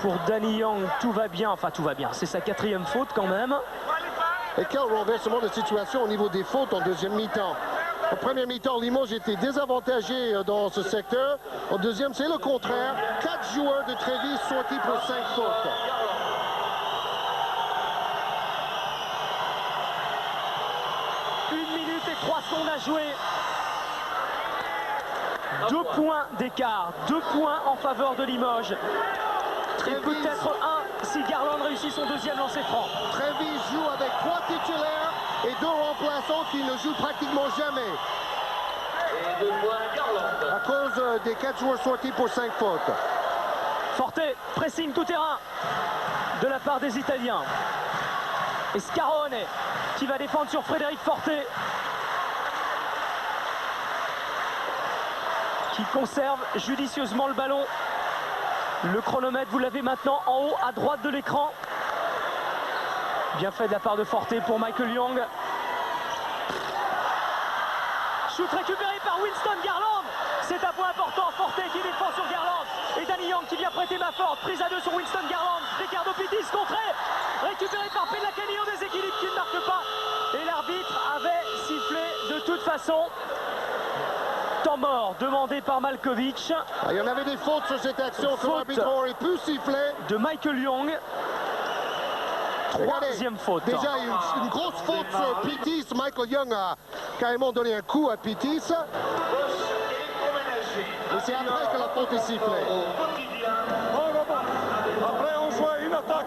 Pour Danny Young, tout va bien. Enfin, tout va bien. C'est sa 4e faute quand même. Et quel renversement de situation au niveau des fautes en deuxième mi-temps. En première mi-temps, Limoges était désavantagé dans ce secteur. En deuxième, c'est le contraire. 4 joueurs de Trévise sortis pour 5 fautes. Une minute et 3 secondes à jouer. 2 points d'écart. 2 points en faveur de Limoges. Et peut-être 1 si Garland réussit son 2e lancer franc. Trévise joue avec 3 titulaires et 2 remplaçants qui ne jouent pratiquement jamais. Et 2 points Garland. À cause des 4 joueurs sortis pour 5 fautes. Forte, pressing tout terrain de la part des Italiens. Et Scarone qui va défendre sur Frédéric Forte. Qui conserve judicieusement le ballon. Le chronomètre, vous l'avez maintenant en haut à droite de l'écran. Bien fait de la part de Forte pour Michael Young. Shoot récupéré par Winston Garland. C'est un point important. Forte qui défend sur Garland. Et Danny Young qui vient prêter main forte. Prise à 2 sur Winston Garland. Ricardo Pittis contré. Récupéré par Pellacani en déséquilibre qui ne marque pas. Et l'arbitre avait sifflé de toute façon. Temps mort demandé par Malkovich. Il y en avait des fautes sur cette action que Faute l'arbitre aurait pu siffler. De Michael Young. 3e faute. Déjà une grosse faute sur Pittis. Michael Young a carrément donné un coup à Pittis. Et c'est après que la faute est sifflée. Après, on jouait une attaque.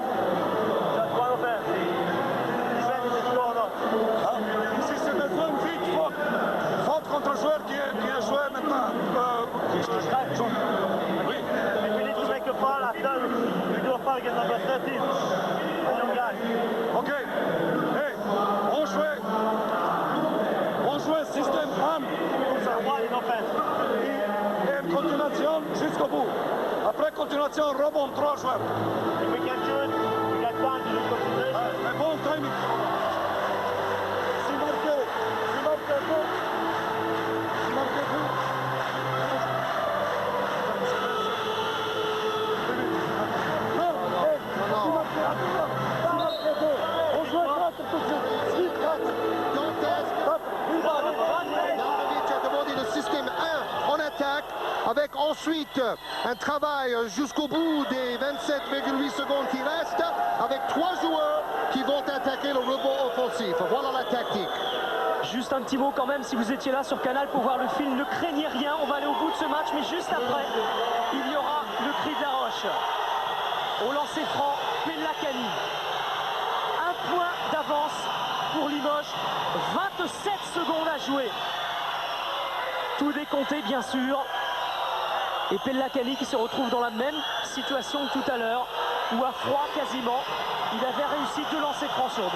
Si c'est besoin vite, faute contre le joueur qui est joué maintenant. Oui. Ok. Hey, on jouait système 1. Et une continuation jusqu'au bout. Après continuation, rebond 3 joueurs. Un bon timing. Si marqué on joue 4 tout de suite. 4. Markovic a demandé le système 1 en attaque, avec ensuite un travail jusqu'au bout des 27,8 secondes qui restent, avec 3 joueurs qui vont attaquer le rebond offensif. Voilà la tactique. Juste un petit mot quand même, si vous étiez là sur Canal pour voir le film, ne craignez rien, on va aller au bout de ce match, mais juste après, il y aura le cri de la roche. Au lancer franc, Pellacani. 1 point d'avance pour Limoges, 27 secondes à jouer. Tout décompté bien sûr. Et Pellacani qui se retrouve dans la même situation que tout à l'heure, où à froid quasiment, il avait réussi 2 lancers francs sur 2.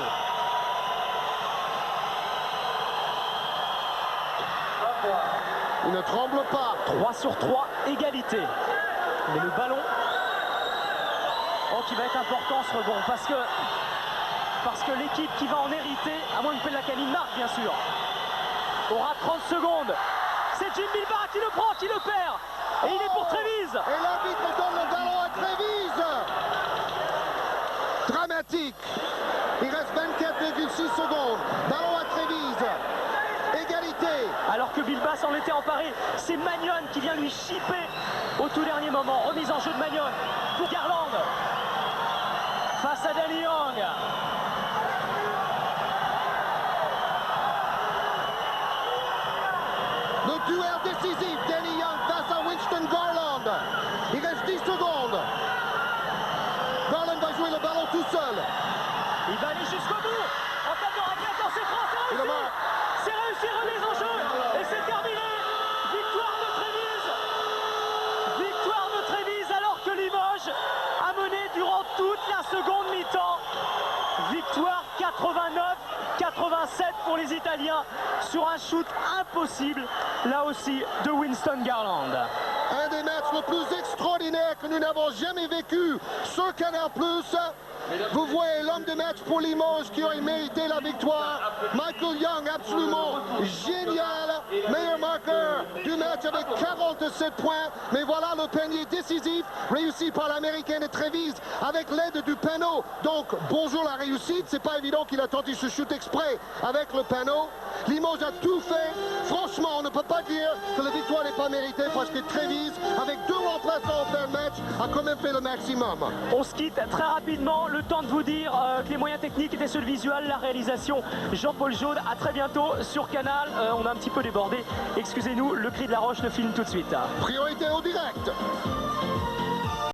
Il ne tremble pas. 3 sur 3, égalité. Mais le ballon, qui va être important ce rebond, parce que l'équipe qui va en hériter, à moins que Pellacani marque bien sûr, aura 30 secondes. C'est Jim Bilbara qui le prend, qui le perd. Et il est pour Trévise. Et l'arbitre donne le ballon à Trévise. Dramatique. Il reste 24 vient lui chipper au tout dernier moment. Remise en jeu de Magnon pour Garland face à Danny Young. Le duel décisif, Danny Young face à Winston Garland. Il reste 10 secondes. Garland va jouer le ballon tout seul. Il va aller jusqu'au bout. En tête de raquette dans ses francs, c'est Il le réussi. marque. C'est réussi, remise en jeu. Et c'est terminé. Victoire de Trévise. Victoire de Trévise alors que Limoges a mené durant toute la seconde mi-temps. Victoire 89-87 pour les Italiens sur un shoot impossible, là aussi, de Winston Garland. Un des matchs le plus extraordinaires que nous n'avons jamais vécu sur Canal+. Vous voyez l'homme de match pour Limoges qui aurait mérité la victoire. Michael Young, absolument génial. Meilleur marqueur du match avec 47 points. Mais voilà le panier décisif réussi par l'Américain de Trévise avec l'aide du panneau. Donc bonjour la réussite. C'est pas évident qu'il a tenté ce shoot exprès avec le panneau. Limoges a tout fait. Franchement, on ne peut pas dire que la victoire n'est pas méritée parce que Trévise, avec 2 remplaçants en fin de match, a quand même fait le maximum. On se quitte très rapidement. Le temps de vous dire que les moyens techniques étaient ceux de visuel, la réalisation Jean-Paul Jaude. À très bientôt sur Canal. On a un petit peu débordé. Excusez-nous, le cri de la roche le filme tout de suite. Priorité au direct.